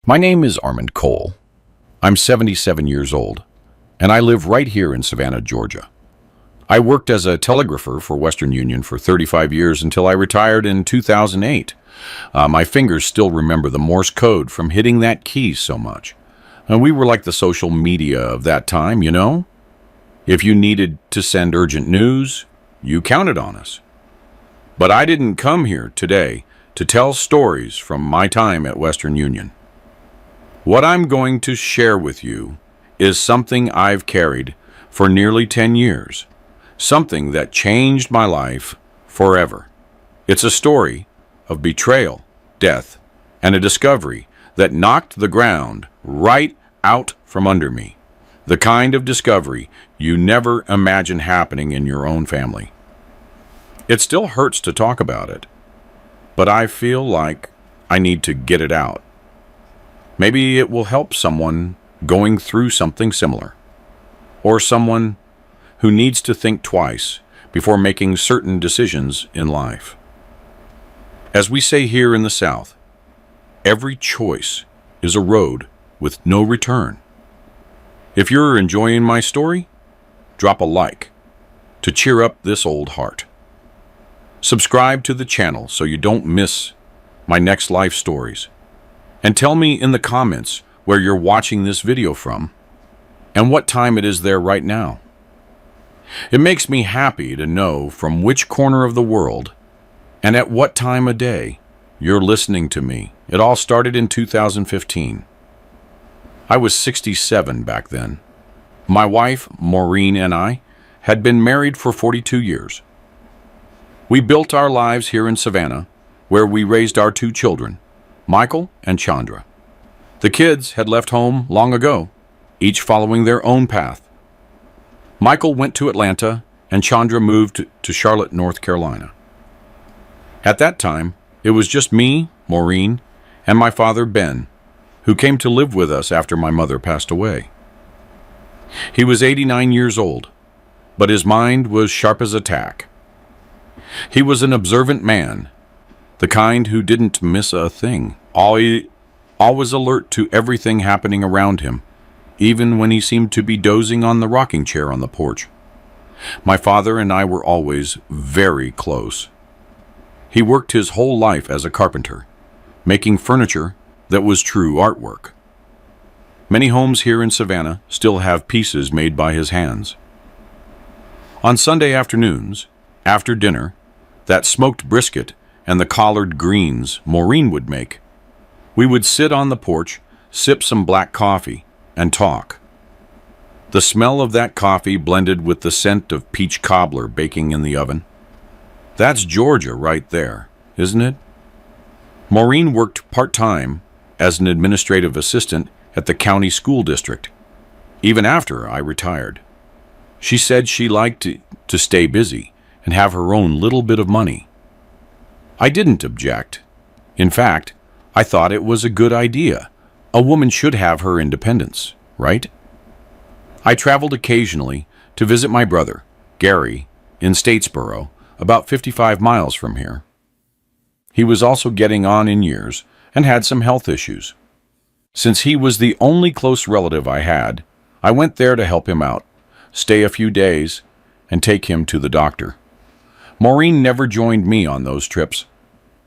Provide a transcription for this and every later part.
My name is Armand Cole. I'm 77 years old, and I live right here in Savannah, Georgia. I worked as a telegrapher for Western Union for 35 years until I retired in 2008. My fingers still remember the Morse code from hitting that key so much. And we were like the social media of that time, you know? If you needed to send urgent news, you counted on us. But I didn't come here today to tell stories from my time at Western Union. What I'm going to share with you is something I've carried for nearly 10 years, something that changed my life forever. It's a story of betrayal, death, and a discovery that knocked the ground right out from under me. The kind of discovery you never imagine happening in your own family. It still hurts to talk about it, but I feel like I need to get it out. Maybe it will help someone going through something similar, or someone who needs to think twice before making certain decisions in life. As we say here in the South, every choice is a road with no return. If you're enjoying my story, drop a like to cheer up this old heart. Subscribe to the channel so you don't miss my next life stories. And tell me in the comments where you're watching this video from and what time it is there right now. It makes me happy to know from which corner of the world and at what time of day you're listening to me. It all started in 2015. I was 67 back then. My wife, Maureen, and I had been married for 42 years. We built our lives here in Savannah, where we raised our two children, Michael and Chandra. The kids had left home long ago, each following their own path. Michael went to Atlanta, and Chandra moved to Charlotte, North Carolina. At that time, it was just me, Maureen, and my father, Ben, who came to live with us after my mother passed away. He was 89 years old, but his mind was sharp as a tack. He was an observant man, the kind who didn't miss a thing, always alert to everything happening around him, even when he seemed to be dozing on the rocking chair on the porch. My father and I were always very close. He worked his whole life as a carpenter, making furniture that was true artwork. Many homes here in Savannah still have pieces made by his hands. On Sunday afternoons, after dinner, that smoked brisket and the collard greens Maureen would make, we would sit on the porch, sip some black coffee, and talk. The smell of that coffee blended with the scent of peach cobbler baking in the oven. That's Georgia right there, isn't it? Maureen worked part-time as an administrative assistant at the county school district, even after I retired. She said she liked to stay busy and have her own little bit of money. I didn't object. In fact, I thought it was a good idea. A woman should have her independence, right? I traveled occasionally to visit my brother, Gary, in Statesboro, about 55 miles from here. He was also getting on in years and had some health issues. Since he was the only close relative I had, I went there to help him out, stay a few days, and take him to the doctor. Maureen never joined me on those trips.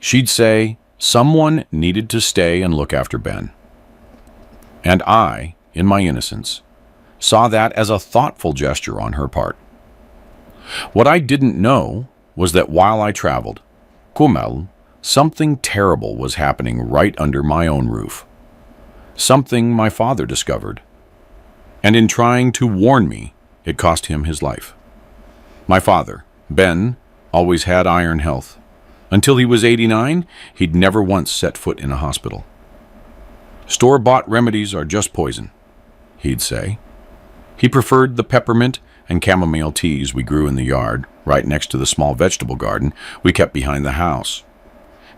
She'd say someone needed to stay and look after Ben. And I, in my innocence, saw that as a thoughtful gesture on her part. What I didn't know was that while I traveled, something terrible was happening right under my own roof. Something my father discovered. And in trying to warn me, it cost him his life. My father, Ben, always had iron health. Until he was 89, he'd never once set foot in a hospital. Store-bought remedies are just poison, he'd say. He preferred the peppermint and chamomile teas we grew in the yard, right next to the small vegetable garden we kept behind the house.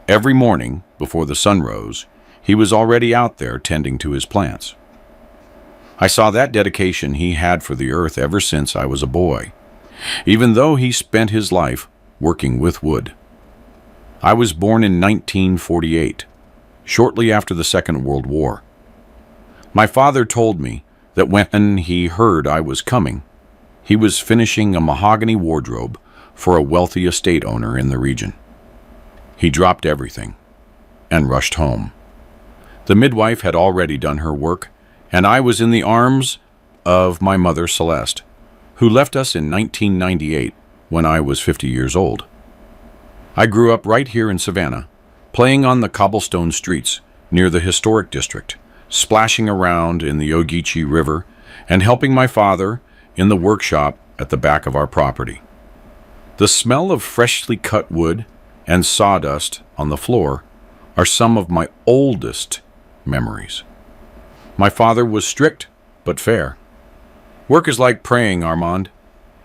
Every morning, before the sun rose, he was already out there tending to his plants. I saw that dedication he had for the earth ever since I was a boy, even though he spent his life working with wood. I was born in 1948, shortly after the Second World War. My father told me that when he heard I was coming, he was finishing a mahogany wardrobe for a wealthy estate owner in the region. He dropped everything and rushed home. The midwife had already done her work, and I was in the arms of my mother, Celeste, who left us in 1998 when I was 50 years old. I grew up right here in Savannah, playing on the cobblestone streets near the historic district, splashing around in the Ogeechee River, and helping my father in the workshop at the back of our property. The smell of freshly cut wood and sawdust on the floor are some of my oldest memories. My father was strict but fair. Work is like praying, Armand.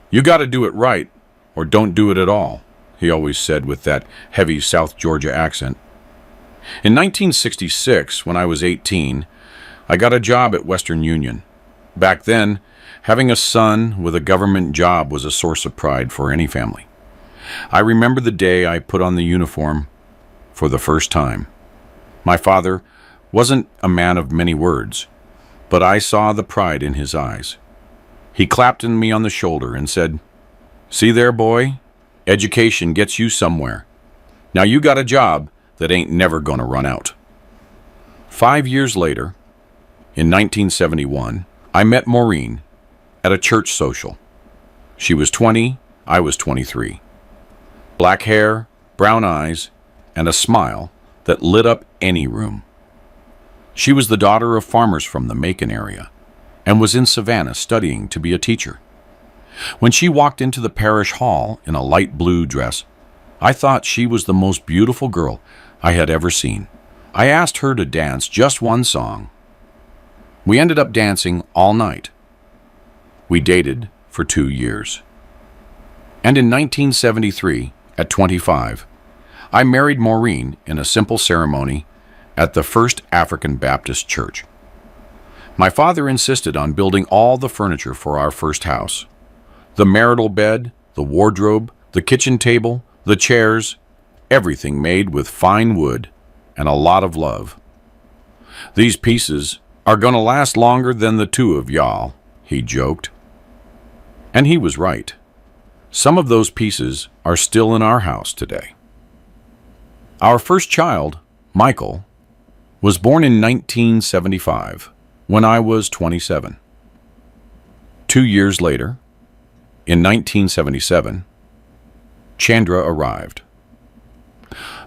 You got to do it right, or don't do it at all, he always said with that heavy South Georgia accent. In 1966, when I was 18, I got a job at Western Union. Back then, having a son with a government job was a source of pride for any family. I remember the day I put on the uniform for the first time. My father wasn't a man of many words, but I saw the pride in his eyes. He clapped me on the shoulder and said, "See there, boy? Education gets you somewhere. Now you got a job that ain't never gonna run out." 5 years later, in 1971, I met Maureen at a church social. She was 20, I was 23. Black hair, brown eyes, and a smile that lit up any room. She was the daughter of farmers from the Macon area and was in Savannah studying to be a teacher. When she walked into the parish hall in a light blue dress, I thought she was the most beautiful girl I had ever seen. I asked her to dance just one song. We ended up dancing all night. We dated for 2 years. And in 1973, at 25, I married Maureen in a simple ceremony at the First African Baptist Church. My father insisted on building all the furniture for our first house. The marital bed, the wardrobe, the kitchen table, the chairs, everything made with fine wood and a lot of love. "These pieces are gonna last longer than the two of y'all," he joked. And he was right. Some of those pieces are still in our house today. Our first child, Michael, was born in 1975 when I was 27. 2 years later, in 1977, Chandra arrived.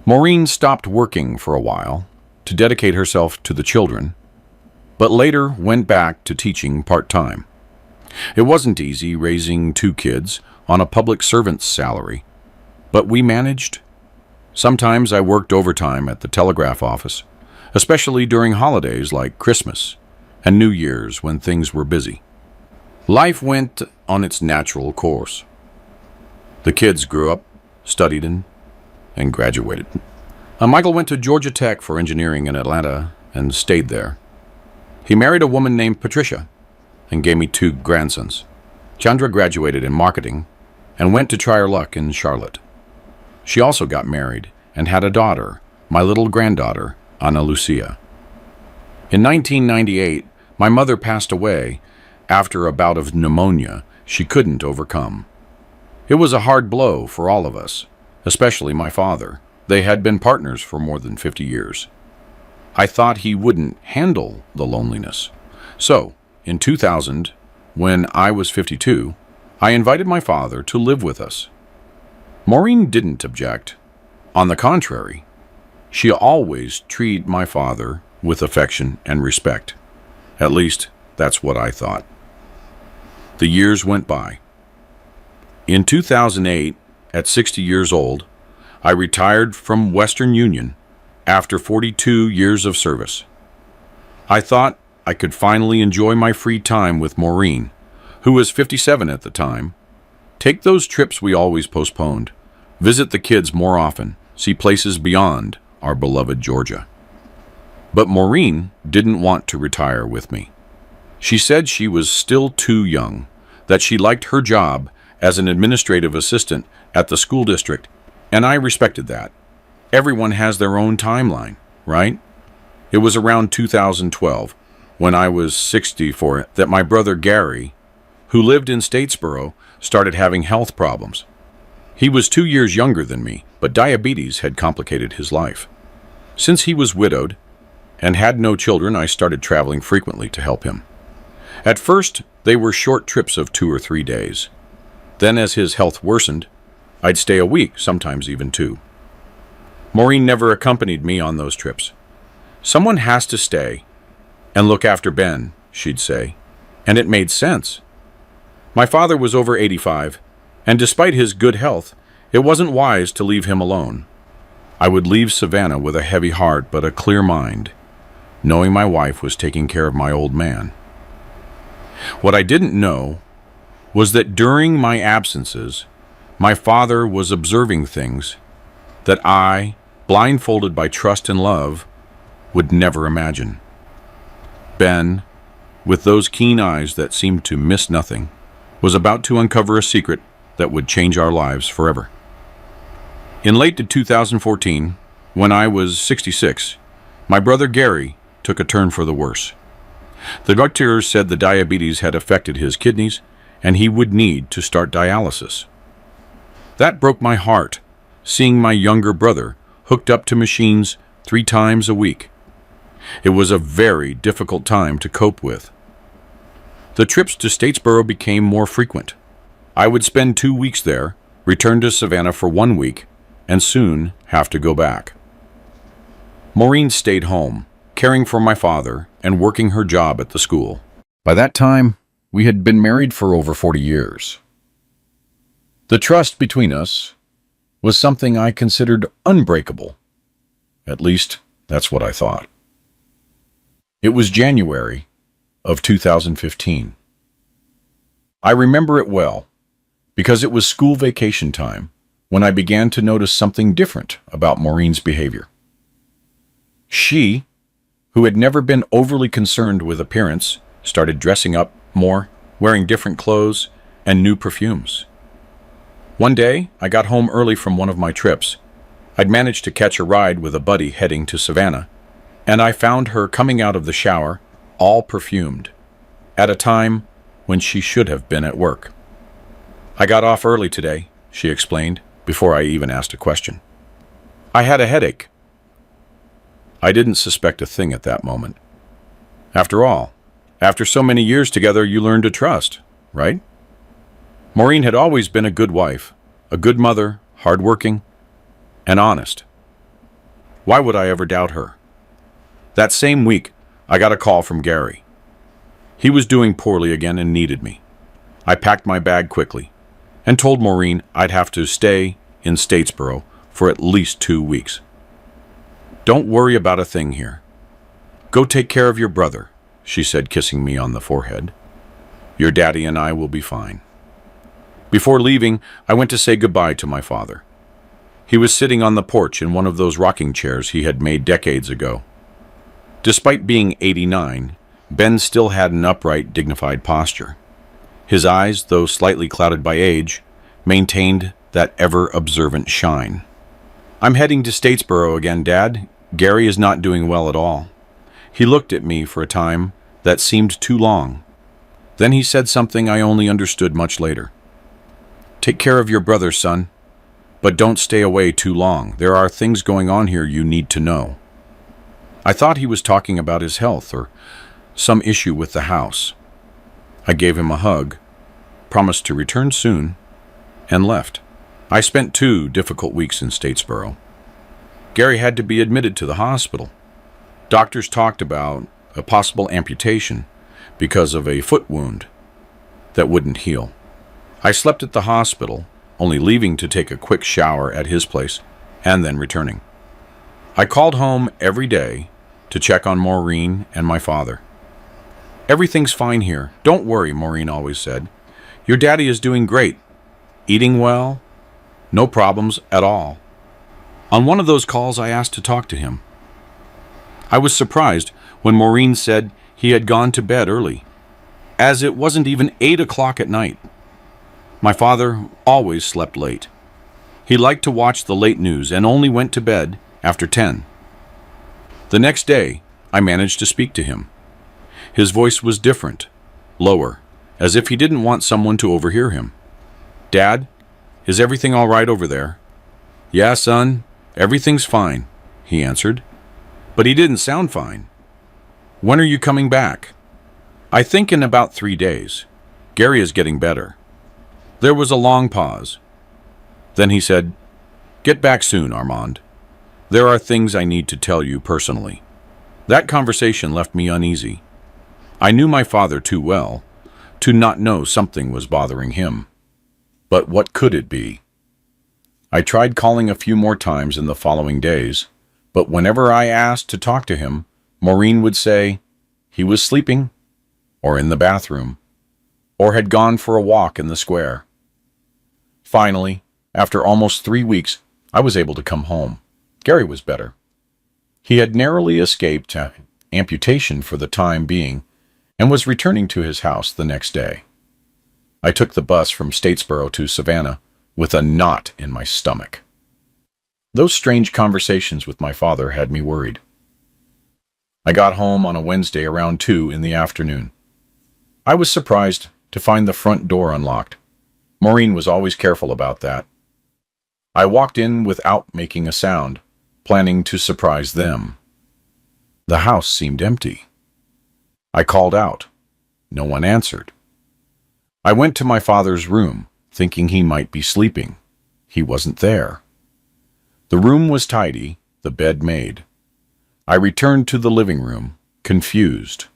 Maureen stopped working for a while to dedicate herself to the children, but later went back to teaching part-time. It wasn't easy raising 2 kids on a public servant's salary, but we managed. Sometimes I worked overtime at the telegraph office, especially during holidays like Christmas and New Year's when things were busy. Life went on its natural course. The kids grew up, studied, and graduated. Michael went to Georgia Tech for engineering in Atlanta and stayed there. He married a woman named Patricia and gave me 2 grandsons. Chandra graduated in marketing and went to try her luck in Charlotte. She also got married and had a daughter, my little granddaughter, Ana Lucia. In 1998, my mother passed away after a bout of pneumonia she couldn't overcome. It was a hard blow for all of us, especially my father. They had been partners for more than 50 years. I thought he wouldn't handle the loneliness. So, in 2000, when I was 52, I invited my father to live with us. Maureen didn't object. On the contrary, she always treated my father with affection and respect. At least, that's what I thought. The years went by. In 2008, at 60 years old, I retired from Western Union after 42 years of service. I thought I could finally enjoy my free time with Maureen, who was 57 at the time, take those trips we always postponed, visit the kids more often, see places beyond our beloved Georgia. But Maureen didn't want to retire with me. She said she was still too young, that she liked her job as an administrative assistant at the school district, and I respected that. Everyone has their own timeline, right? It was around 2012 when I was 64 that my brother Gary, who lived in Statesboro, started having health problems. He was 2 years younger than me, but diabetes had complicated his life. Since he was widowed and had no children, I started traveling frequently to help him. At first, they were short trips of 2 or 3 days. Then, as his health worsened, I'd stay a week, sometimes even 2. Maureen never accompanied me on those trips. "Someone has to stay and look after Ben," she'd say, and it made sense. My father was over 85, and despite his good health, it wasn't wise to leave him alone. I would leave Savannah with a heavy heart but a clear mind, knowing my wife was taking care of my old man. What I didn't know was that during my absences, my father was observing things that I, blindfolded by trust and love, would never imagine. Ben, with those keen eyes that seemed to miss nothing, was about to uncover a secret that would change our lives forever. In late 2014, when I was 66, my brother Gary took a turn for the worse. The doctors said the diabetes had affected his kidneys, and he would need to start dialysis. That broke my heart, seeing my younger brother hooked up to machines 3 times a week. It was a very difficult time to cope with. The trips to Statesboro became more frequent. I would spend 2 weeks there, return to Savannah for 1 week, and soon have to go back. Maureen stayed home, caring for my father and working her job at the school. By that time, we had been married for over 40 years. The trust between us was something I considered unbreakable. At least, that's what I thought. It was January of 2015. I remember it well because it was school vacation time when I began to notice something different about Maureen's behavior. She, who had never been overly concerned with appearance, started dressing up more, wearing different clothes and new perfumes. One day, I got home early from one of my trips. I'd managed to catch a ride with a buddy heading to Savannah, and I found her coming out of the shower, all perfumed, at a time when she should have been at work. "I got off early today," she explained, before I even asked a question. "I had a headache." I didn't suspect a thing at that moment. After all, after so many years together, you learn to trust, right? Maureen had always been a good wife, a good mother, hardworking, and honest. Why would I ever doubt her? That same week, I got a call from Gary. He was doing poorly again and needed me. I packed my bag quickly and told Maureen I'd have to stay in Statesboro for at least 2 weeks. "Don't worry about a thing here. Go take care of your brother," she said, kissing me on the forehead. "Your daddy and I will be fine." Before leaving, I went to say goodbye to my father. He was sitting on the porch in one of those rocking chairs he had made decades ago. Despite being 89, Ben still had an upright, dignified posture. His eyes, though slightly clouded by age, maintained that ever-observant shine. "I'm heading to Statesboro again, Dad. Gary is not doing well at all." He looked at me for a time that seemed too long. Then he said something I only understood much later. "Take care of your brother, son, but don't stay away too long. There are things going on here you need to know." I thought he was talking about his health or some issue with the house. I gave him a hug, promised to return soon, and left. I spent 2 difficult weeks in Statesboro. Gary had to be admitted to the hospital. Doctors talked about a possible amputation because of a foot wound that wouldn't heal. I slept at the hospital, only leaving to take a quick shower at his place and then returning. I called home every day to check on Maureen and my father. "Everything's fine here. Don't worry," Maureen always said. "Your daddy is doing great. Eating well. No problems at all." On one of those calls, I asked to talk to him. I was surprised when Maureen said he had gone to bed early, as it wasn't even 8 o'clock at night. My father always slept late. He liked to watch the late news and only went to bed after 10. The next day, I managed to speak to him. His voice was different, lower, as if he didn't want someone to overhear him. "Dad, is everything all right over there?" "Yeah, son, everything's fine," he answered. But he didn't sound fine. "When are you coming back?" "I think in about 3 days. Gary is getting better." There was a long pause. Then he said, "Get back soon, Armand. There are things I need to tell you personally." That conversation left me uneasy. I knew my father too well to not know something was bothering him. But what could it be? I tried calling a few more times in the following days, but whenever I asked to talk to him, Maureen would say he was sleeping, or in the bathroom, or had gone for a walk in the square. Finally, after almost 3 weeks, I was able to come home. Gary was better. He had narrowly escaped amputation for the time being and was returning to his house the next day. I took the bus from Statesboro to Savannah with a knot in my stomach. Those strange conversations with my father had me worried. I got home on a Wednesday around 2 in the afternoon. I was surprised to find the front door unlocked. Maureen was always careful about that. I walked in without making a sound, planning to surprise them. The house seemed empty. I called out. No one answered. I went to my father's room, thinking he might be sleeping. He wasn't there. The room was tidy, the bed made. I returned to the living room, confused.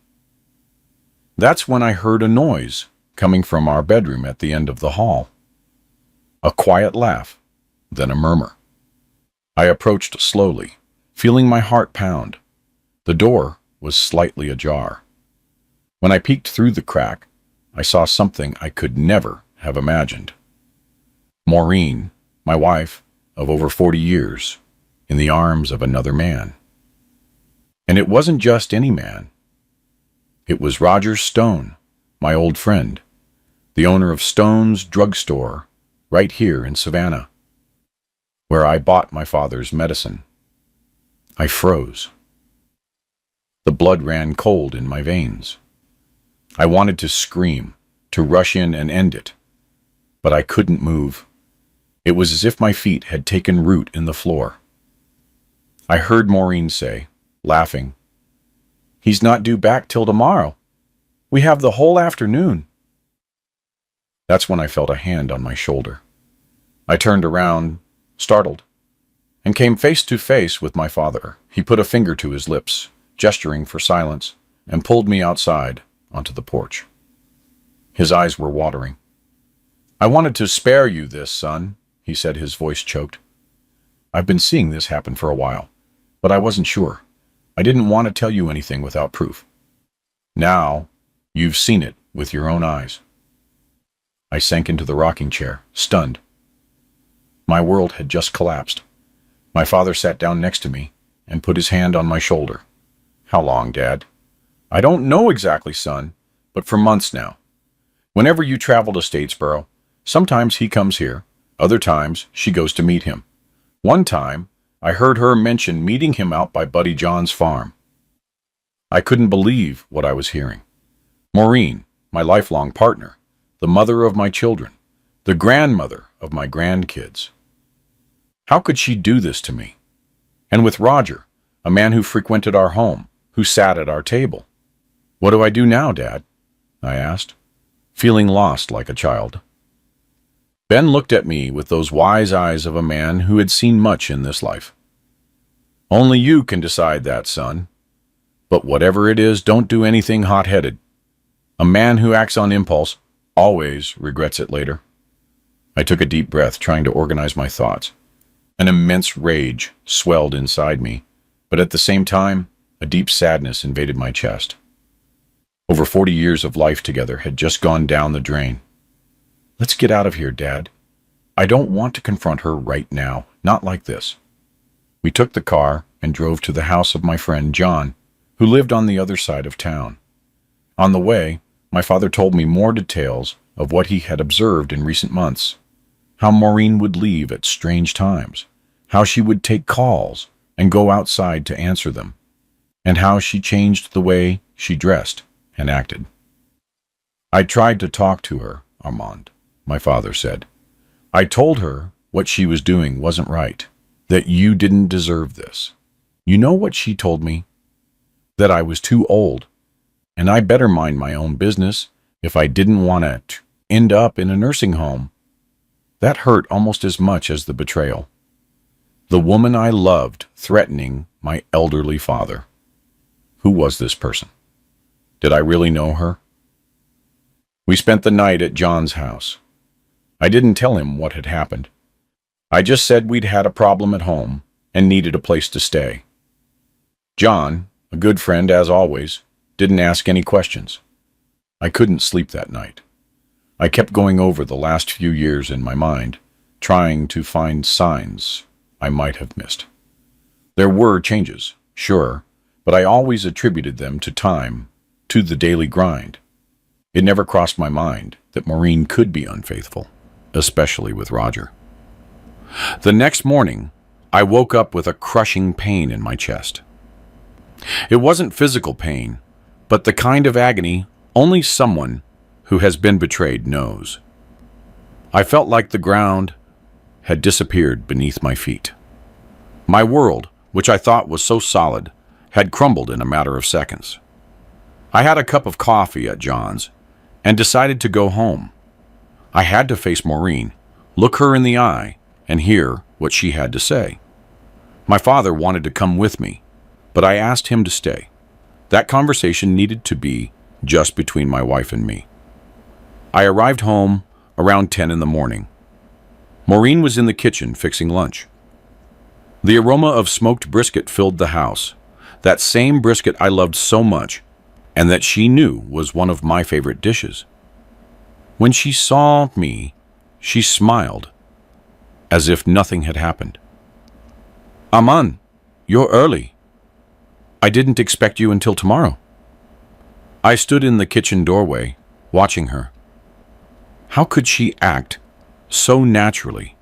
That's when I heard a noise coming from our bedroom at the end of the hall. A quiet laugh, then a murmur. I approached slowly, feeling my heart pound. The door was slightly ajar. When I peeked through the crack, I saw something I could never have imagined. Maureen, my wife of over 40 years, in the arms of another man. And it wasn't just any man. It was Roger Stone, my old friend, the owner of Stone's drugstore right here in Savannah, where I bought my father's medicine. I froze. The blood ran cold in my veins. I wanted to scream, to rush in and end it, but I couldn't move. It was as if my feet had taken root in the floor. I heard Maureen say, laughing, "He's not due back till tomorrow. We have the whole afternoon." That's when I felt a hand on my shoulder. I turned around, startled, and came face to face with my father. He put a finger to his lips, gesturing for silence, and pulled me outside onto the porch. His eyes were watering. "I wanted to spare you this, son," he said, his voice choked. "I've been seeing this happen for a while, but I wasn't sure. I didn't want to tell you anything without proof. Now, you've seen it with your own eyes." I sank into the rocking chair, stunned. My world had just collapsed. My father sat down next to me and put his hand on my shoulder. "How long, Dad?" "I don't know exactly, son, but for months now. Whenever you travel to Statesboro, sometimes he comes here, other times she goes to meet him. One time, I heard her mention meeting him out by Buddy John's farm." I couldn't believe what I was hearing. Maureen, my lifelong partner, the mother of my children, the grandmother of my grandkids. How could she do this to me? And with Roger, a man who frequented our home, who sat at our table. "What do I do now, Dad?" I asked, feeling lost like a child. Ben looked at me with those wise eyes of a man who had seen much in this life. "Only you can decide that, son. But whatever it is, don't do anything hot-headed. A man who acts on impulse always regrets it later." I took a deep breath, trying to organize my thoughts. An immense rage swelled inside me, but at the same time, a deep sadness invaded my chest. Over 40 years of life together had just gone down the drain. "Let's get out of here, Dad. I don't want to confront her right now, not like this." We took the car and drove to the house of my friend John, who lived on the other side of town. On the way, my father told me more details of what he had observed in recent months. How Maureen would leave at strange times, how she would take calls and go outside to answer them, and how she changed the way she dressed, and acted. I tried to talk to her, Armand, my father said. I told her what she was doing wasn't right, that you didn't deserve this. You know what she told me? That I was too old, and I better mind my own business if I didn't want to end up in a nursing home. That hurt almost as much as the betrayal. The woman I loved threatening my elderly father. Who was this person? Did I really know her? We spent the night at John's house. I didn't tell him what had happened. I just said we'd had a problem at home and needed a place to stay. John, a good friend as always, didn't ask any questions. I couldn't sleep that night. I kept going over the last few years in my mind, trying to find signs I might have missed. There were changes, sure, but I always attributed them to time, to the daily grind. It never crossed my mind that Maureen could be unfaithful, especially with Roger. The next morning, I woke up with a crushing pain in my chest. It wasn't physical pain, but the kind of agony only someone who has been betrayed knows. I felt like the ground had disappeared beneath my feet. My world, which I thought was so solid, had crumbled in a matter of seconds. I had a cup of coffee at John's and decided to go home. I had to face Maureen, look her in the eye, and hear what she had to say. My father wanted to come with me, but I asked him to stay. That conversation needed to be just between my wife and me. I arrived home around 10 in the morning. Maureen was in the kitchen fixing lunch. The aroma of smoked brisket filled the house, that same brisket I loved so much, and that she knew was one of my favorite dishes. When she saw me, she smiled, as if nothing had happened. "Aman, you're early. I didn't expect you until tomorrow." I stood in the kitchen doorway, watching her. How could she act so naturally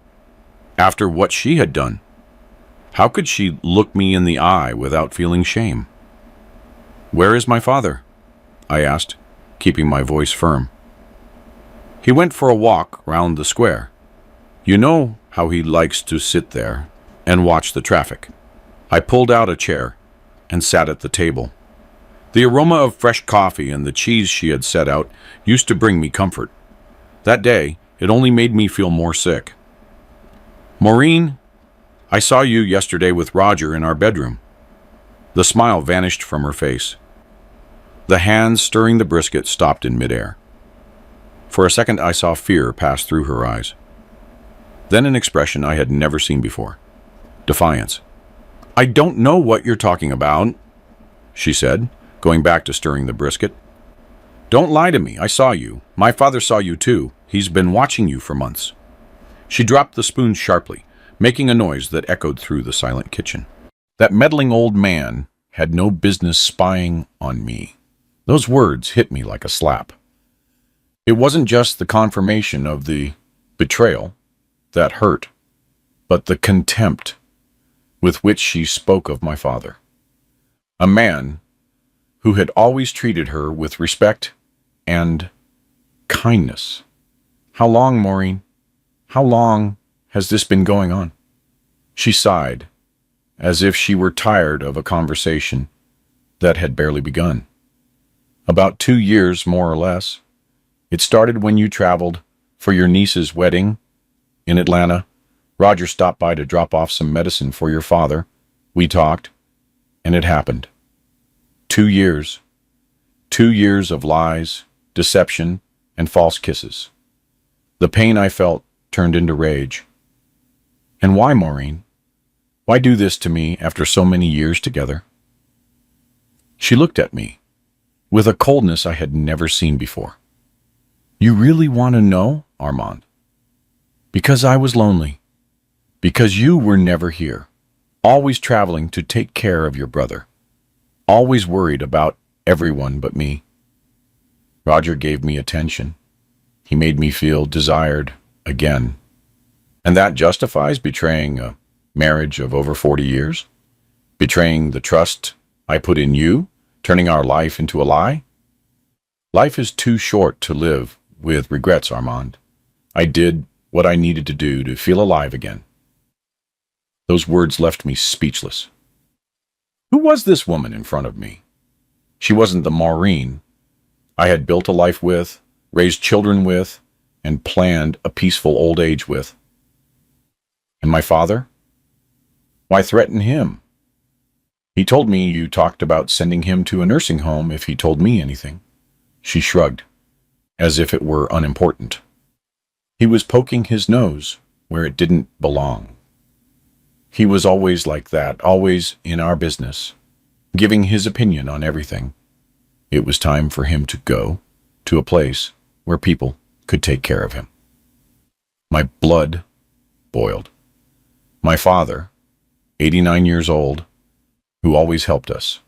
after what she had done? How could she look me in the eye without feeling shame? "Where is my father?" I asked, keeping my voice firm. "He went for a walk round the square. You know how he likes to sit there and watch the traffic." I pulled out a chair and sat at the table. The aroma of fresh coffee and the cheese she had set out used to bring me comfort. That day, it only made me feel more sick. "Maureen, I saw you yesterday with Roger in our bedroom." The smile vanished from her face. The hands stirring the brisket stopped in midair. For a second, I saw fear pass through her eyes. Then an expression I had never seen before. Defiance. "I don't know what you're talking about," she said, going back to stirring the brisket. "Don't lie to me. I saw you. My father saw you too. He's been watching you for months." She dropped the spoon sharply, making a noise that echoed through the silent kitchen. That meddling old man had no business spying on me. Those words hit me like a slap. It wasn't just the confirmation of the betrayal that hurt, but the contempt with which she spoke of my father. A man who had always treated her with respect and kindness. "How long, Maureen? How long has this been going on?" She sighed, as if she were tired of a conversation that had barely begun. "About 2 years, more or less. It started when you traveled for your niece's wedding in Atlanta. Roger stopped by to drop off some medicine for your father. We talked, and it happened. 2 years. 2 years of lies, deception, and false kisses. The pain I felt turned into rage. And why, Maureen? Why do this to me after so many years together?" She looked at me with a coldness I had never seen before. "You really want to know, Armand? Because I was lonely. Because you were never here, always traveling to take care of your brother, always worried about everyone but me. Roger gave me attention. He made me feel desired again. And that justifies betraying a marriage of over 40 years? Betraying the trust I put in you, turning our life into a lie? Life is too short to live with regrets, Armand. I did what I needed to do to feel alive again. Those words left me speechless. Who was this woman in front of me? She wasn't the Maureen I had built a life with, raised children with, and planned a peaceful old age with. And my father? Why threaten him? He told me you talked about sending him to a nursing home if he told me anything. She shrugged, as if it were unimportant. He was poking his nose where it didn't belong. He was always like that, always in our business, giving his opinion on everything. It was time for him to go to a place where people could take care of him. My blood boiled. My father, 89 years old, who always helped us,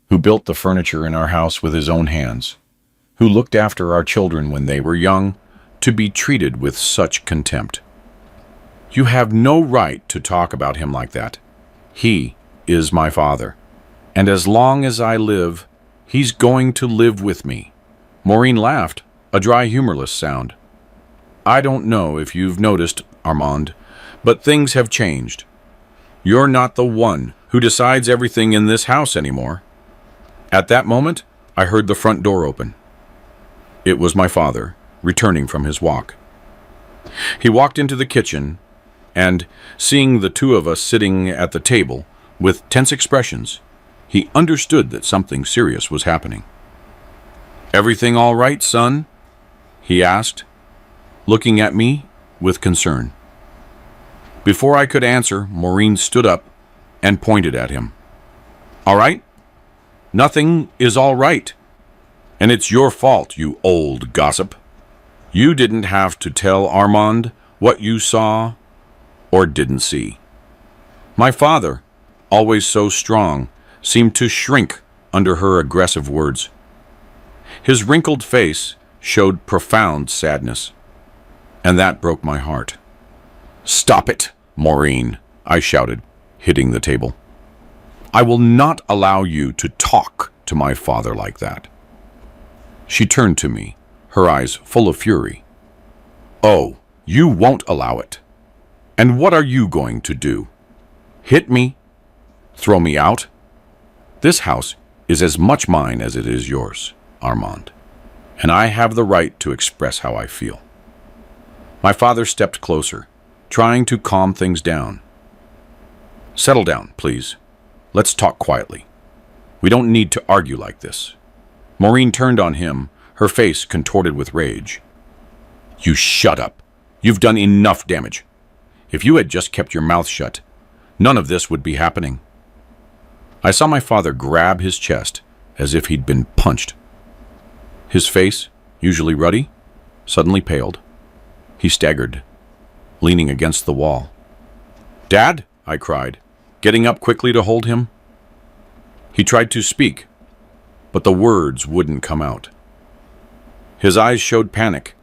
who built the furniture in our house with his own hands, who looked after our children when they were young, to be treated with such contempt. You have no right to talk about him like that. He is my father, and as long as I live, he's going to live with me. Maureen laughed, a dry, humorless sound. I don't know if you've noticed, Armand, but things have changed. You're not the one who decides everything in this house anymore. At that moment, I heard the front door open. It was my father, returning from his walk. He walked into the kitchen, and, seeing the two of us sitting at the table with tense expressions, he understood that something serious was happening. "Everything all right, son?" he asked, looking at me with concern. Before I could answer, Maureen stood up and pointed at him. "All right? Nothing is all right. And it's your fault, you old gossip. You didn't have to tell Armand what you saw or didn't see." My father, always so strong, seemed to shrink under her aggressive words. His wrinkled face showed profound sadness, and that broke my heart. "Stop it, Maureen," I shouted, hitting the table. "I will not allow you to talk to my father like that." She turned to me, her eyes full of fury. "Oh, you won't allow it. And what are you going to do? Hit me? Throw me out? This house is as much mine as it is yours, Armand, and I have the right to express how I feel." My father stepped closer, trying to calm things down. "Settle down, please. Let's talk quietly. We don't need to argue like this." Maureen turned on him, her face contorted with rage. "You shut up. You've done enough damage. If you had just kept your mouth shut, none of this would be happening." I saw my father grab his chest as if he'd been punched. His face, usually ruddy, suddenly paled. He staggered, leaning against the wall. "Dad," I cried, getting up quickly to hold him. He tried to speak, but the words wouldn't come out. His eyes showed panic,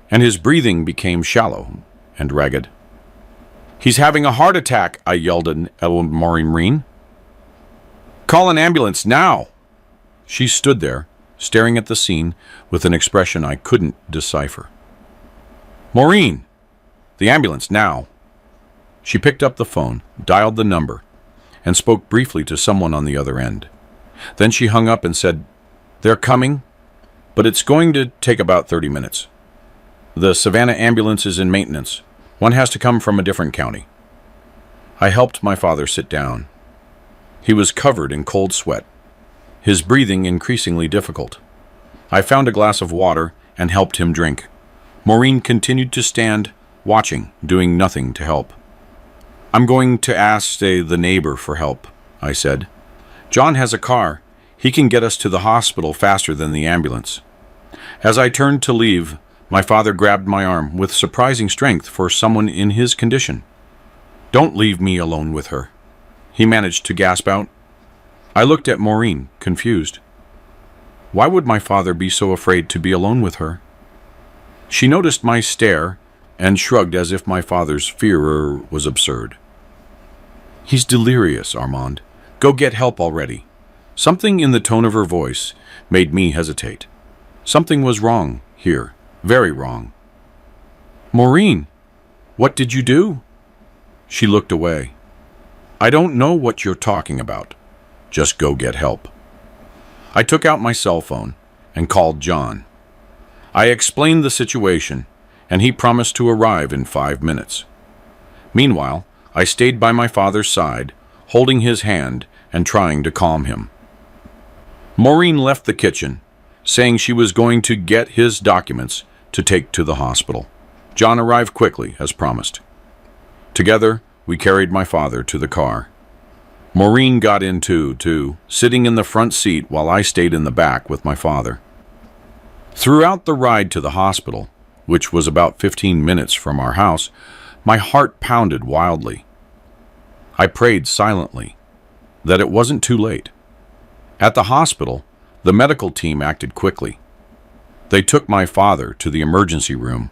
and his breathing became shallow and ragged. "He's having a heart attack," I yelled at Maureen. "Call an ambulance now!" She stood there, staring at the scene with an expression I couldn't decipher. "Maureen! The ambulance now!" She picked up the phone, dialed the number, and spoke briefly to someone on the other end. Then she hung up and said, "They're coming, but it's going to take about 30 minutes. The Savannah ambulance is in maintenance. One has to come from a different county." I helped my father sit down. He was covered in cold sweat, his breathing increasingly difficult. I found a glass of water and helped him drink. Maureen continued to stand, watching, doing nothing to help. "I'm going to ask, the neighbor for help," I said. "John has a car. He can get us to the hospital faster than the ambulance." As I turned to leave, my father grabbed my arm with surprising strength for someone in his condition. "Don't leave me alone with her," he managed to gasp out. I looked at Maureen, confused. Why would my father be so afraid to be alone with her? She noticed my stare and shrugged as if my father's fear was absurd. "He's delirious, Armand. Go get help already." Something in the tone of her voice made me hesitate. Something was wrong here, very wrong. Maureen, what did you do? She looked away. I don't know what you're talking about. Just go get help. I took out my cell phone and called John. I explained the situation, and he promised to arrive in 5 minutes. Meanwhile, I stayed by my father's side, holding his hand and trying to calm him. Maureen left the kitchen, saying she was going to get his documents to take to the hospital. John arrived quickly, as promised. Together, we carried my father to the car. Maureen got in too, sitting in the front seat while I stayed in the back with my father. Throughout the ride to the hospital, which was about 15 minutes from our house, my heart pounded wildly. I prayed silently that it wasn't too late. At the hospital, the medical team acted quickly. They took my father to the emergency room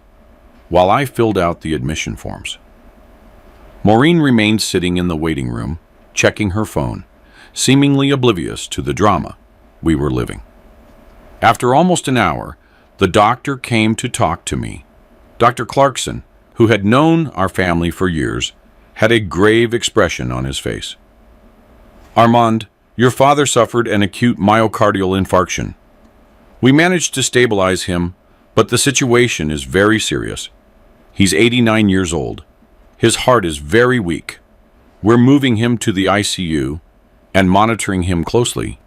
while I filled out the admission forms. Maureen remained sitting in the waiting room, checking her phone, seemingly oblivious to the drama we were living. After almost an hour, the doctor came to talk to me. Dr. Clarkson, who had known our family for years, had a grave expression on his face. Armand, your father suffered an acute myocardial infarction. We managed to stabilize him, but the situation is very serious. He's 89 years old. His heart is very weak. We're moving him to the ICU and monitoring him closely,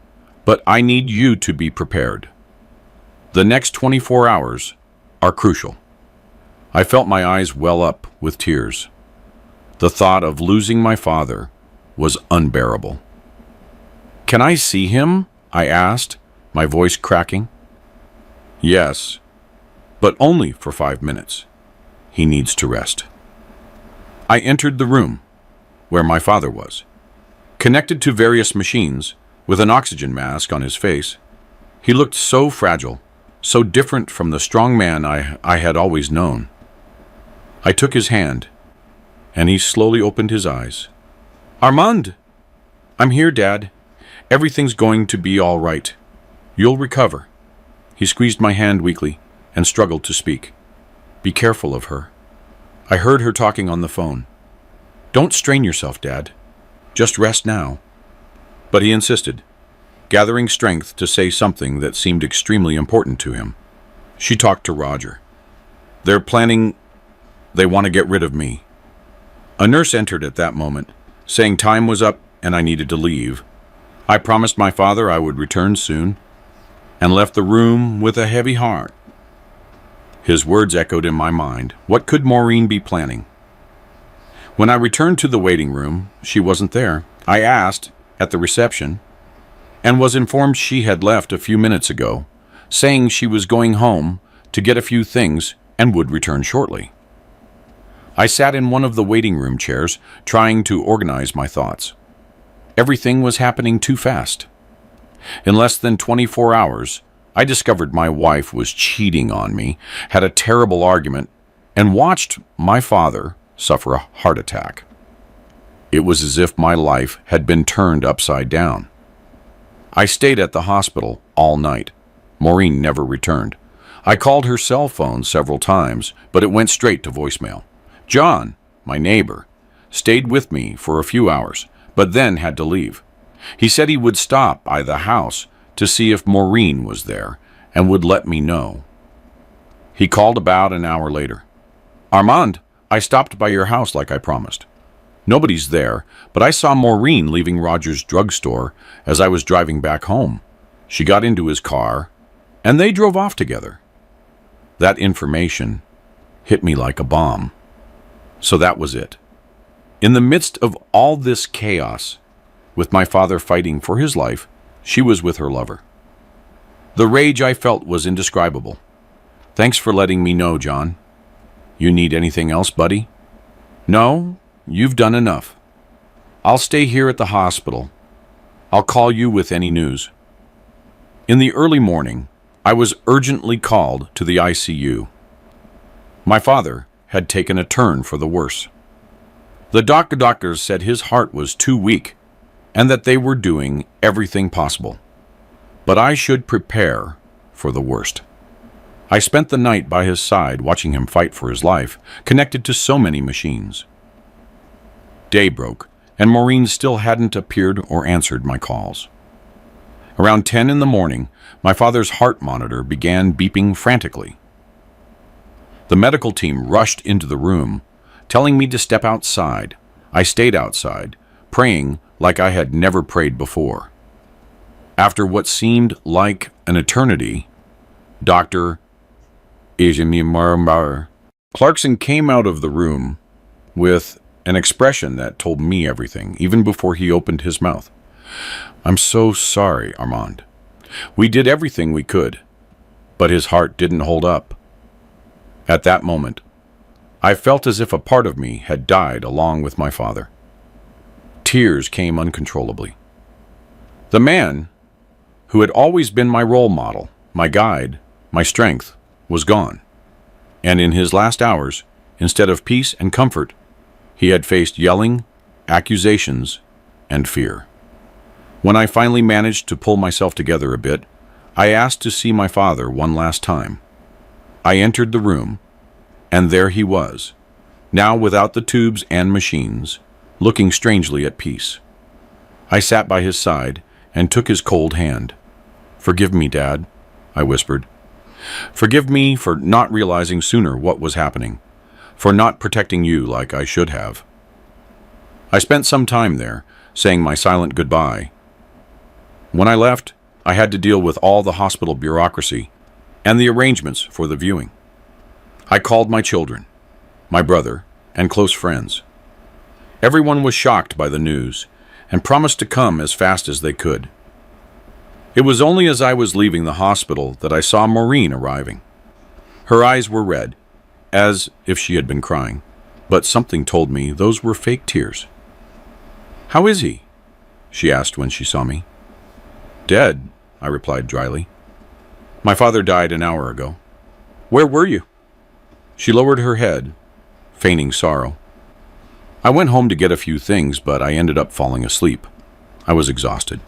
but I need you to be prepared. The next 24 hours are crucial. I felt my eyes well up with tears. The thought of losing my father was unbearable. Can I see him? I asked, my voice cracking. Yes, but only for 5 minutes. He needs to rest. I entered the room where my father was. Connected to various machines, with an oxygen mask on his face, he looked so fragile, so different from the strong man I had always known. I took his hand, and he slowly opened his eyes. Armand! I'm here, Dad. Everything's going to be all right. You'll recover. He squeezed my hand weakly and struggled to speak. Be careful of her. I heard her talking on the phone. Don't strain yourself, Dad. Just rest now. But he insisted, gathering strength to say something that seemed extremely important to him. She talked to Roger. They're planning. They want to get rid of me. A nurse entered at that moment, saying time was up and I needed to leave. I promised my father I would return soon, and left the room with a heavy heart. His words echoed in my mind. What could Maureen be planning? When I returned to the waiting room, she wasn't there. I asked at the reception, and was informed she had left a few minutes ago, saying she was going home to get a few things and would return shortly. I sat in one of the waiting room chairs, trying to organize my thoughts. Everything was happening too fast. In less than 24 hours, I discovered my wife was cheating on me, had a terrible argument, and watched my father suffer a heart attack. It was as if my life had been turned upside down. I stayed at the hospital all night. Maureen never returned. I called her cell phone several times, but it went straight to voicemail. John, my neighbor, stayed with me for a few hours, but then had to leave. He said he would stop by the house to see if Maureen was there and would let me know. He called about an hour later. Armand, I stopped by your house like I promised. Nobody's there, but I saw Maureen leaving Roger's drugstore as I was driving back home. She got into his car, and they drove off together. That information hit me like a bomb. So that was it. In the midst of all this chaos, with my father fighting for his life, she was with her lover. The rage I felt was indescribable. Thanks for letting me know, John. You need anything else, buddy? No, you've done enough. I'll stay here at the hospital. I'll call you with any news. In the early morning, I was urgently called to the ICU. My father had taken a turn for the worse. The doctors said his heart was too weak and that they were doing everything possible. But I should prepare for the worst. I spent the night by his side watching him fight for his life, connected to so many machines. Day broke, and Maureen still hadn't appeared or answered my calls. Around 10 in the morning, my father's heart monitor began beeping frantically. The medical team rushed into the room, telling me to step outside. I stayed outside, praying like I had never prayed before. After what seemed like an eternity, Dr. Clarkson came out of the room with an expression that told me everything, even before he opened his mouth. "I'm so sorry, Armand. We did everything we could, but his heart didn't hold up." At that moment, I felt as if a part of me had died along with my father. Tears came uncontrollably. The man who had always been my role model, my guide, my strength, was gone. And in his last hours, instead of peace and comfort, he had faced yelling, accusations, and fear. When I finally managed to pull myself together a bit, I asked to see my father one last time. I entered the room, and there he was, now without the tubes and machines, looking strangely at peace. I sat by his side and took his cold hand. "Forgive me, Dad," I whispered. "Forgive me for not realizing sooner what was happening, for not protecting you like I should have." I spent some time there, saying my silent goodbye. When I left, I had to deal with all the hospital bureaucracy and the arrangements for the viewing. I called my children, my brother, and close friends. Everyone was shocked by the news and promised to come as fast as they could. It was only as I was leaving the hospital that I saw Maureen arriving. Her eyes were red, as if she had been crying, but something told me those were fake tears. "How is he?" she asked when she saw me. "Dead," I replied dryly. "My father died an hour ago." "Where were you?" She lowered her head, feigning sorrow. "I went home to get a few things, but I ended up falling asleep. I was exhausted."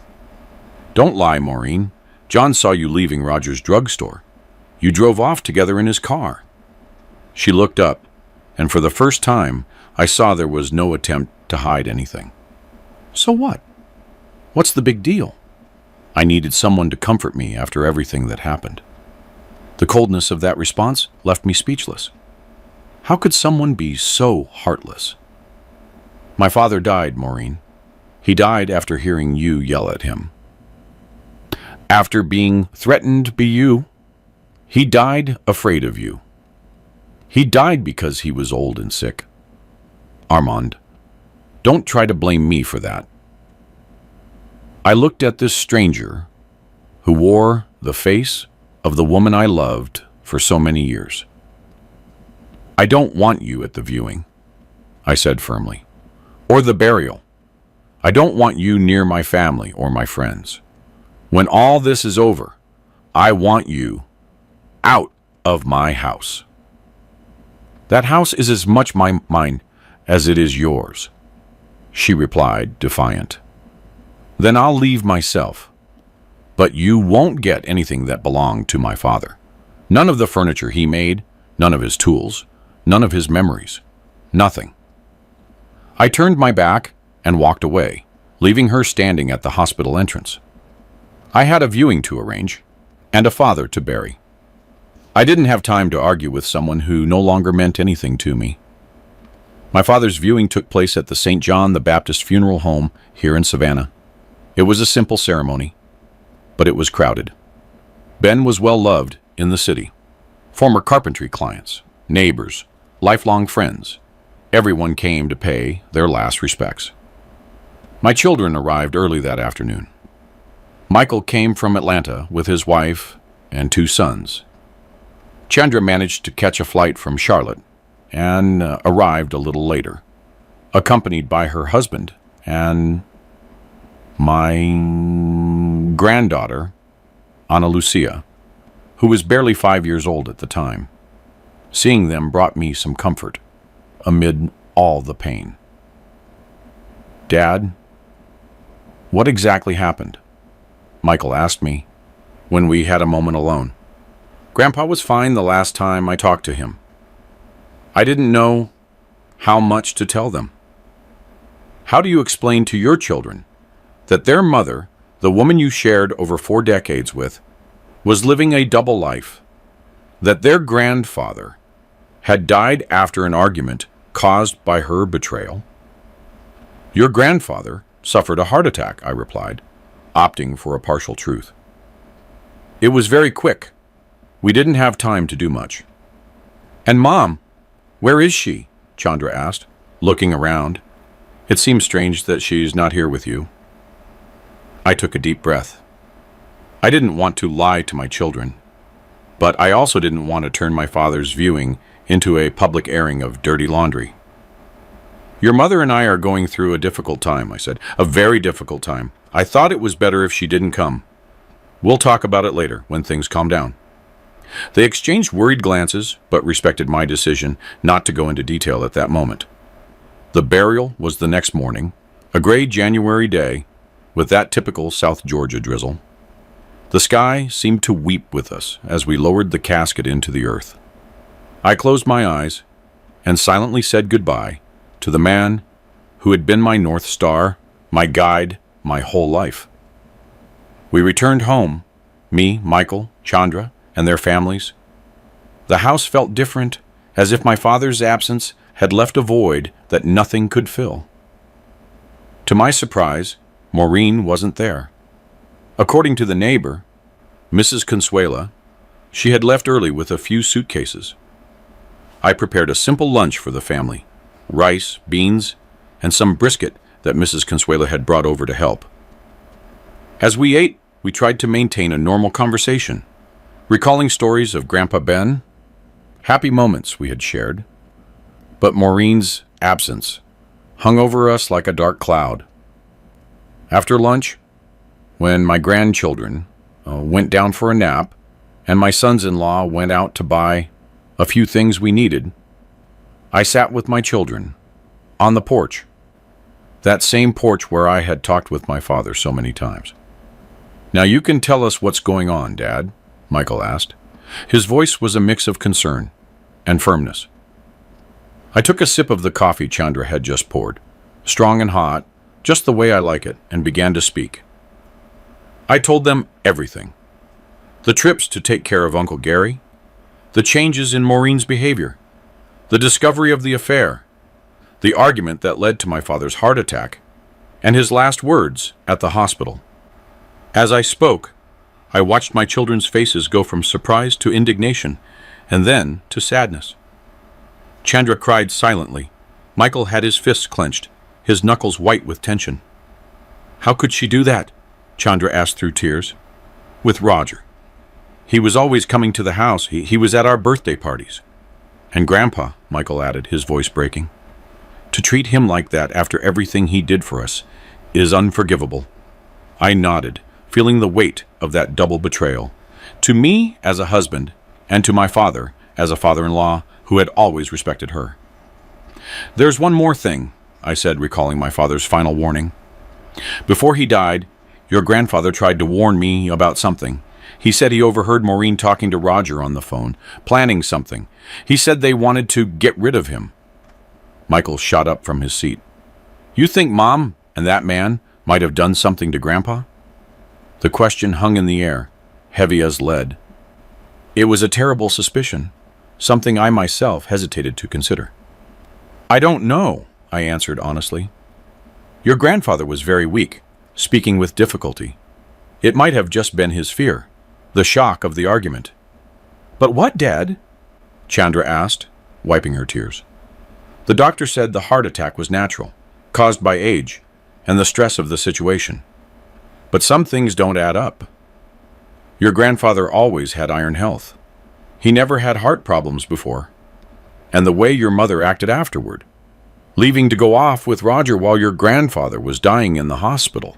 "Don't lie, Maureen. John saw you leaving Roger's drugstore. You drove off together in his car." She looked up, and for the first time, I saw there was no attempt to hide anything. "So what? What's the big deal?" I needed someone to comfort me after everything that happened. The coldness of that response left me speechless. How could someone be so heartless? "My father died, Maureen. He died after hearing you yell at him. After being threatened by you. He died afraid of you. He died because he was old and sick. Armand, don't try to blame me for that." I looked at this stranger who wore the face of the woman I loved for so many years. "I don't want you at the viewing," I said firmly, "or the burial. I don't want you near my family or my friends. When all this is over, I want you out of my house." "That house is as much mine as it is yours," she replied, defiant. "Then I'll leave myself. But you won't get anything that belonged to my father. None of the furniture he made, none of his tools, none of his memories. Nothing." I turned my back and walked away, leaving her standing at the hospital entrance. I had a viewing to arrange, and a father to bury. I didn't have time to argue with someone who no longer meant anything to me. My father's viewing took place at the St. John the Baptist Funeral Home here in Savannah. It was a simple ceremony, but it was crowded. Ben was well loved in the city. Former carpentry clients, neighbors, lifelong friends, everyone came to pay their last respects. My children arrived early that afternoon. Michael came from Atlanta with his wife and 2 sons. Chandra managed to catch a flight from Charlotte and arrived a little later, accompanied by her husband and my granddaughter, Ana Lucia, who was barely 5 years old at the time. Seeing them brought me some comfort amid all the pain. "Dad, what exactly happened?" Michael asked me when we had a moment alone. Grandpa was fine the last time I talked to him. I didn't know how much to tell them. How do you explain to your children that their mother, the woman you shared over 4 decades with, was living a double life, that their grandfather had died after an argument caused by her betrayal? Your grandfather suffered a heart attack, I replied, opting for a partial truth. It was very quick. We didn't have time to do much. And Mom, where is she? Chandra asked, looking around. It seems strange that she's not here with you. I took a deep breath. I didn't want to lie to my children, but I also didn't want to turn my father's viewing into a public airing of dirty laundry. Your mother and I are going through a difficult time, I said. A very difficult time. I thought it was better if she didn't come. We'll talk about it later, when things calm down. They exchanged worried glances, but respected my decision not to go into detail at that moment. The burial was the next morning, a gray January day, with that typical South Georgia drizzle. The sky seemed to weep with us as we lowered the casket into the earth. I closed my eyes and silently said goodbye to the man who had been my North Star, my guide, my whole life. We returned home, me, Michael, Chandra, and their families. The house felt different, as if my father's absence had left a void that nothing could fill. To my surprise, Maureen wasn't there. According to the neighbor, Mrs. Consuela, she had left early with a few suitcases. I prepared a simple lunch for the family, rice, beans, and some brisket that Mrs. Consuela had brought over to help. As we ate, we tried to maintain a normal conversation, recalling stories of Grandpa Ben, happy moments we had shared. But Maureen's absence hung over us like a dark cloud. After lunch, when my grandchildren went down for a nap and my sons-in-law went out to buy a few things we needed, I sat with my children on the porch, that same porch where I had talked with my father so many times. Now you can tell us what's going on, Dad, Michael asked. His voice was a mix of concern and firmness. I took a sip of the coffee Chandra had just poured, strong and hot, just the way I like it, and began to speak. I told them everything. The trips to take care of Uncle Gary, the changes in Maureen's behavior, the discovery of the affair, the argument that led to my father's heart attack, and his last words at the hospital. As I spoke, I watched my children's faces go from surprise to indignation, and then to sadness. Chandra cried silently. Michael had his fists clenched, his knuckles white with tension. How could she do that? Chandra asked through tears. With Roger. He was always coming to the house. He was at our birthday parties. And Grandpa, Michael added, his voice breaking. To treat him like that after everything he did for us is unforgivable. I nodded, feeling the weight of that double betrayal. To me as a husband, and to my father as a father-in-law who had always respected her. There's one more thing, I said, recalling my father's final warning. Before he died, your grandfather tried to warn me about something. He said he overheard Maureen talking to Roger on the phone, planning something. He said they wanted to get rid of him. Michael shot up from his seat. You think Mom and that man might have done something to Grandpa? The question hung in the air, heavy as lead. It was a terrible suspicion, something I myself hesitated to consider. I don't know, I answered honestly. Your grandfather was very weak, speaking with difficulty. It might have just been his fear, the shock of the argument. But what, Dad? Chandra asked, wiping her tears. The doctor said the heart attack was natural, caused by age and the stress of the situation. But some things don't add up. Your grandfather always had iron health. He never had heart problems before. And the way your mother acted afterward, leaving to go off with Roger while your grandfather was dying in the hospital.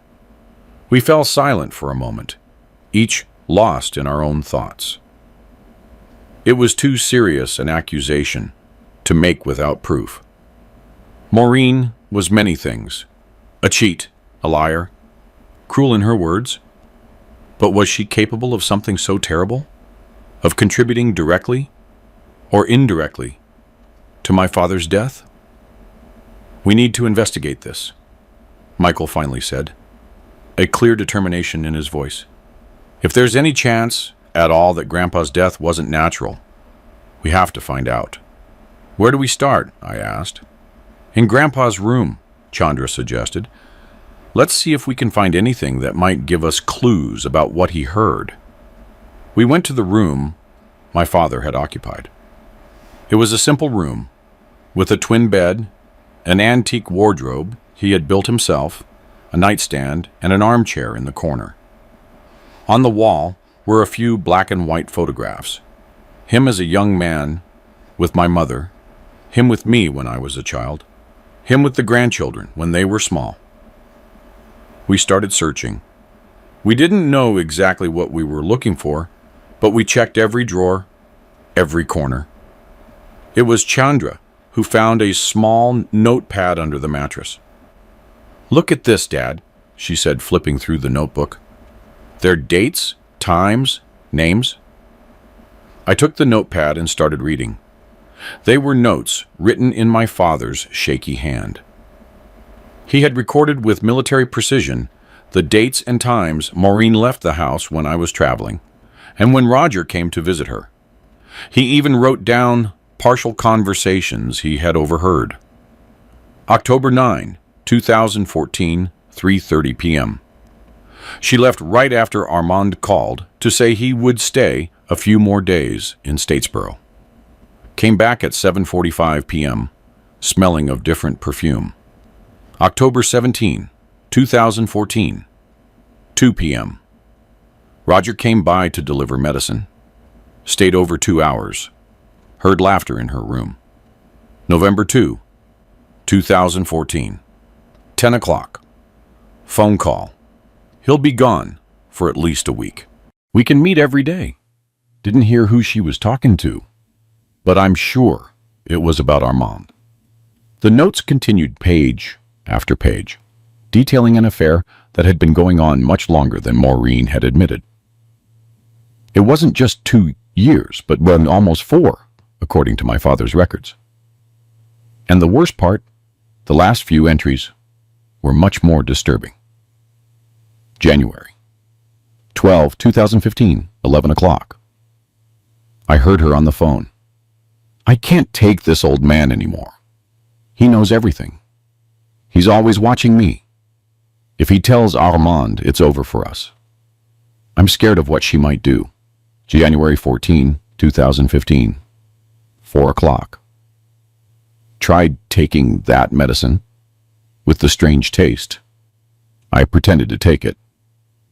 We fell silent for a moment, each lost in our own thoughts. It was too serious an accusation to make without proof. Maureen was many things. A cheat, a liar, cruel in her words. But was she capable of something so terrible? of contributing directly or indirectly to my father's death? We need to investigate this, Michael finally said, a clear determination in his voice. If there's any chance at all that Grandpa's death wasn't natural, we have to find out. Where do we start? I asked. In Grandpa's room, Chandra suggested. Let's see if we can find anything that might give us clues about what he heard. We went to the room my father had occupied. It was a simple room, with a twin bed, an antique wardrobe he had built himself, a nightstand, and an armchair in the corner. On the wall were a few black and white photographs. Him as a young man with my mother, him with me when I was a child, him with the grandchildren when they were small. We started searching. We didn't know exactly what we were looking for, but we checked every drawer, every corner. It was Chandra who found a small notepad under the mattress. "Look at this, Dad," she said, flipping through the notebook. "Their dates, times, names." I took the notepad and started reading. They were notes written in my father's shaky hand. He had recorded with military precision the dates and times Maureen left the house when I was traveling, and when Roger came to visit her. He even wrote down partial conversations he had overheard. October 9, 2014, 3:30 p.m. She left right after Armand called to say he would stay a few more days in Statesboro. Came back at 7:45 p.m., smelling of different perfume. October 17, 2014, 2 p.m. Roger came by to deliver medicine. Stayed over 2 hours. Heard laughter in her room. November 2, 2014, 10 o'clock. Phone call. He'll be gone for at least a week. We can meet every day. Didn't hear who she was talking to, but I'm sure it was about Armand. The notes continued page after page, detailing an affair that had been going on much longer than Maureen had admitted. It wasn't just 2 years, but almost 4, according to my father's records. And the worst part, the last few entries were much more disturbing. January 12, 2015, 11 o'clock. I heard her on the phone. "I can't take this old man anymore. He knows everything. He's always watching me. If he tells Armand, it's over for us. I'm scared of what she might do." January 14, 2015, 4 o'clock. Tried taking that medicine with the strange taste. I pretended to take it,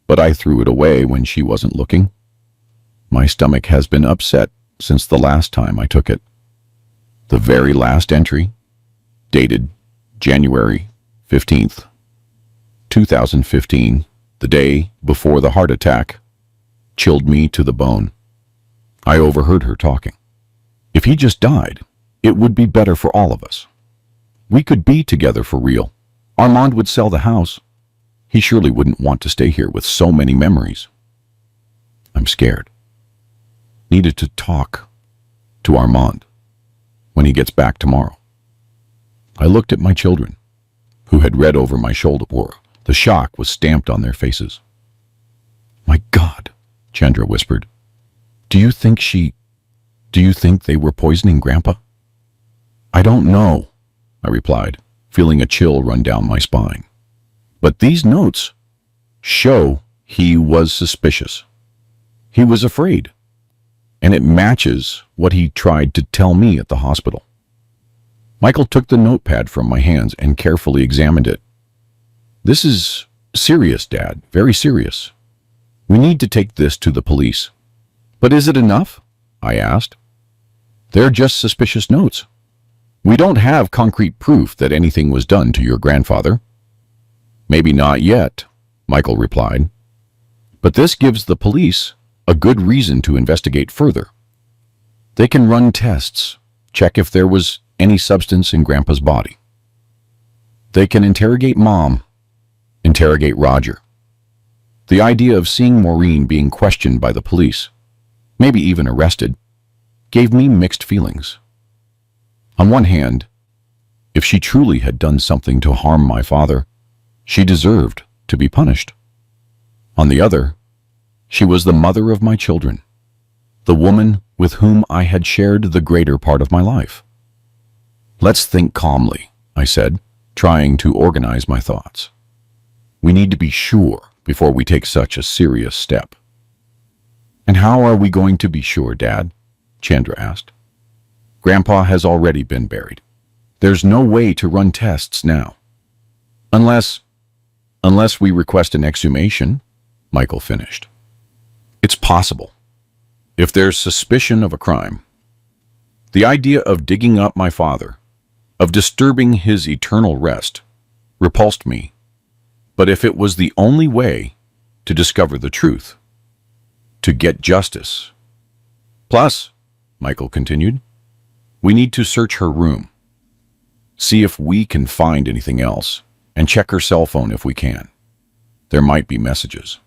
but I threw it away when she wasn't looking. My stomach has been upset since the last time I took it. The very last entry, dated January 15th, 2015, the day before the heart attack, chilled me to the bone. I overheard her talking. If he just died, it would be better for all of us. We could be together for real. Armand would sell the house. He surely wouldn't want to stay here with so many memories. I'm scared. Needed to talk to Armand when he gets back tomorrow. I looked at my children, who had read over my shoulder. The shock was stamped on their faces. "My God," Chandra whispered. Do you think they were poisoning Grandpa?" "I don't know," I replied, feeling a chill run down my spine. "But these notes show he was suspicious. He was afraid. And it matches what he tried to tell me at the hospital." Michael took the notepad from my hands and carefully examined it. "This is serious, Dad, very serious. We need to take this to the police." "But is it enough?" I asked. "They're just suspicious notes. We don't have concrete proof that anything was done to your grandfather." "Maybe not yet," Michael replied. "But this gives the police a good reason to investigate further. They can run tests, check if there was any substance in Grandpa's body. They can interrogate Mom, interrogate Roger. The idea of seeing Maureen being questioned by the police maybe even arrested, gave me mixed feelings. On one hand, if she truly had done something to harm my father, she deserved to be punished. On the other, she was the mother of my children, the woman with whom I had shared the greater part of my life. Let's think calmly, I said, trying to organize my thoughts. We need to be sure before we take such a serious step. And how are we going to be sure, Dad? Chandra asked. Grandpa has already been buried. There's no way to run tests now. Unless we request an exhumation, Michael finished. It's possible. If there's suspicion of a crime. The idea of digging up my father, of disturbing his eternal rest, repulsed me. But if it was the only way to discover the truth, to get justice. Plus, Michael continued, we need to search her room, see if we can find anything else, and check her cell phone if we can. There might be messages,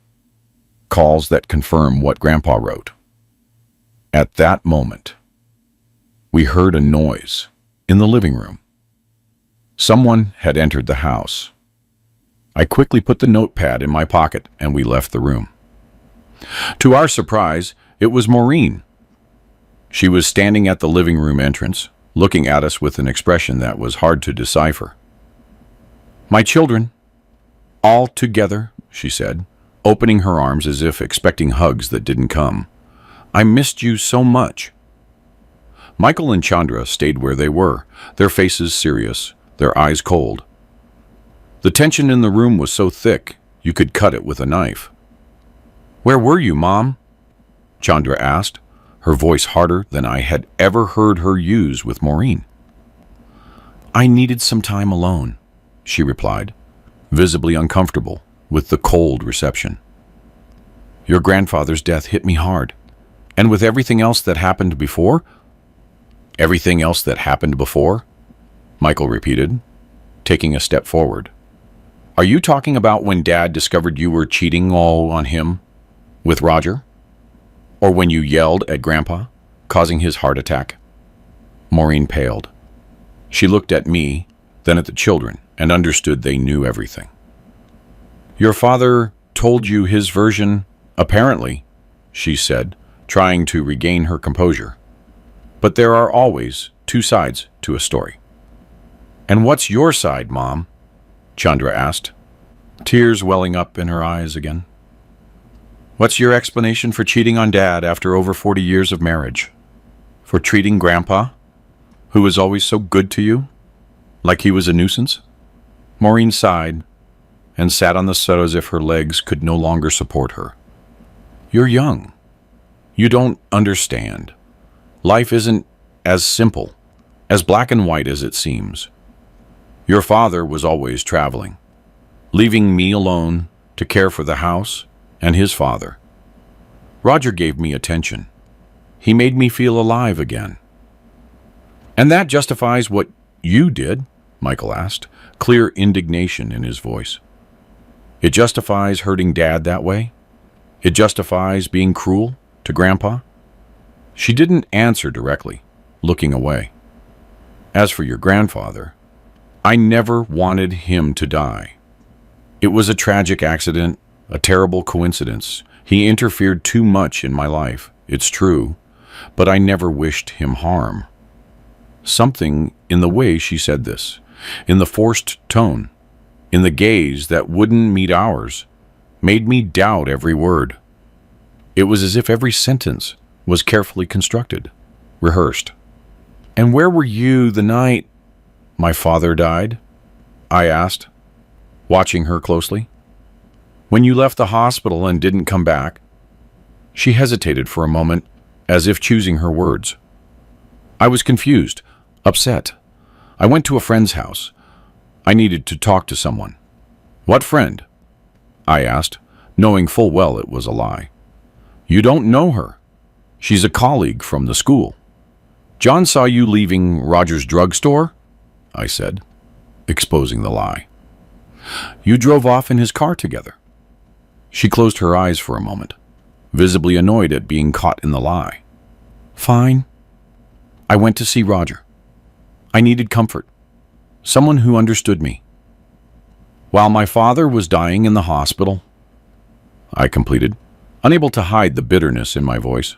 calls that confirm what Grandpa wrote. At that moment, we heard a noise in the living room. Someone had entered the house. I quickly put the notepad in my pocket and we left the room. To our surprise, it was Maureen. She was standing at the living room entrance, looking at us with an expression that was hard to decipher. My children, all together, she said, opening her arms as if expecting hugs that didn't come. I missed you so much. Michael and Chandra stayed where they were, their faces serious, their eyes cold. The tension in the room was so thick, you could cut it with a knife. Where were you, Mom? Chandra asked, her voice harder than I had ever heard her use with Maureen. I needed some time alone, she replied, visibly uncomfortable with the cold reception. Your grandfather's death hit me hard, and with everything else that happened before? Everything else that happened before? Michael repeated, taking a step forward. Are you talking about when Dad discovered you were cheating all on him with Roger? Or when you yelled at Grandpa, causing his heart attack? Maureen paled. She looked at me, then at the children, and understood they knew everything. Your father told you his version, apparently, she said, trying to regain her composure. But there are always two sides to a story. And what's your side, Mom? Chandra asked, tears welling up in her eyes again. What's your explanation for cheating on Dad after over 40 years of marriage? For treating Grandpa, who was always so good to you, like he was a nuisance? Maureen sighed and sat on the sofa as if her legs could no longer support her. You're young. You don't understand. Life isn't as simple, as black and white as it seems. Your father was always traveling, leaving me alone to care for the house and his father. Roger gave me attention. He made me feel alive again. And that justifies what you did? Michael asked, clear indignation in his voice. It justifies hurting Dad that way? It justifies being cruel to Grandpa? She didn't answer directly, looking away. As for your grandfather, I never wanted him to die. It was a tragic accident, a terrible coincidence. He interfered too much in my life, it's true, but I never wished him harm. Something in the way she said this, in the forced tone, in the gaze that wouldn't meet ours, made me doubt every word. It was as if every sentence was carefully constructed, rehearsed. And where were you the night my father died? I asked, watching her closely. When you left the hospital and didn't come back? She hesitated for a moment, as if choosing her words. I was confused, upset. I went to a friend's house. I needed to talk to someone. What friend? I asked, knowing full well it was a lie. You don't know her. She's a colleague from the school. John saw you leaving Roger's drugstore? I said, exposing the lie. You drove off in his car together. She closed her eyes for a moment, visibly annoyed at being caught in the lie. Fine. I went to see Roger. I needed comfort. Someone who understood me. While my father was dying in the hospital, I completed, unable to hide the bitterness in my voice.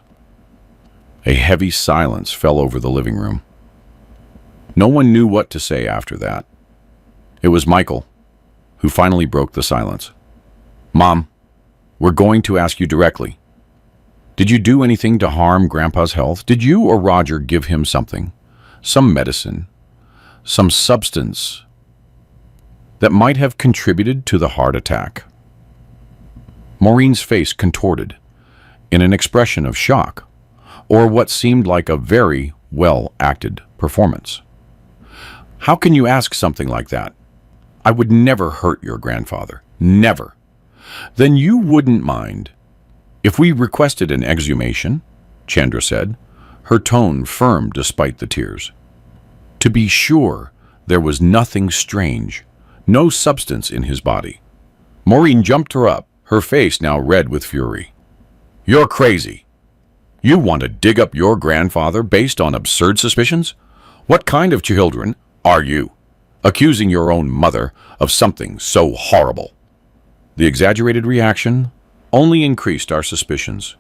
A heavy silence fell over the living room. No one knew what to say after that. It was Michael who finally broke the silence. Mom, we're going to ask you directly. Did you do anything to harm Grandpa's health? Did you or Roger give him something? Some medicine? Some substance that might have contributed to the heart attack? Maureen's face contorted in an expression of shock, or what seemed like a very well-acted performance. How can you ask something like that? I would never hurt your grandfather. Never. Then you wouldn't mind if we requested an exhumation, Chandra said, her tone firm despite the tears. To be sure, there was nothing strange, no substance in his body. Maureen jumped her up, her face now red with fury. You're crazy. You want to dig up your grandfather based on absurd suspicions? What kind of children are you, accusing your own mother of something so horrible? The exaggerated reaction only increased our suspicions.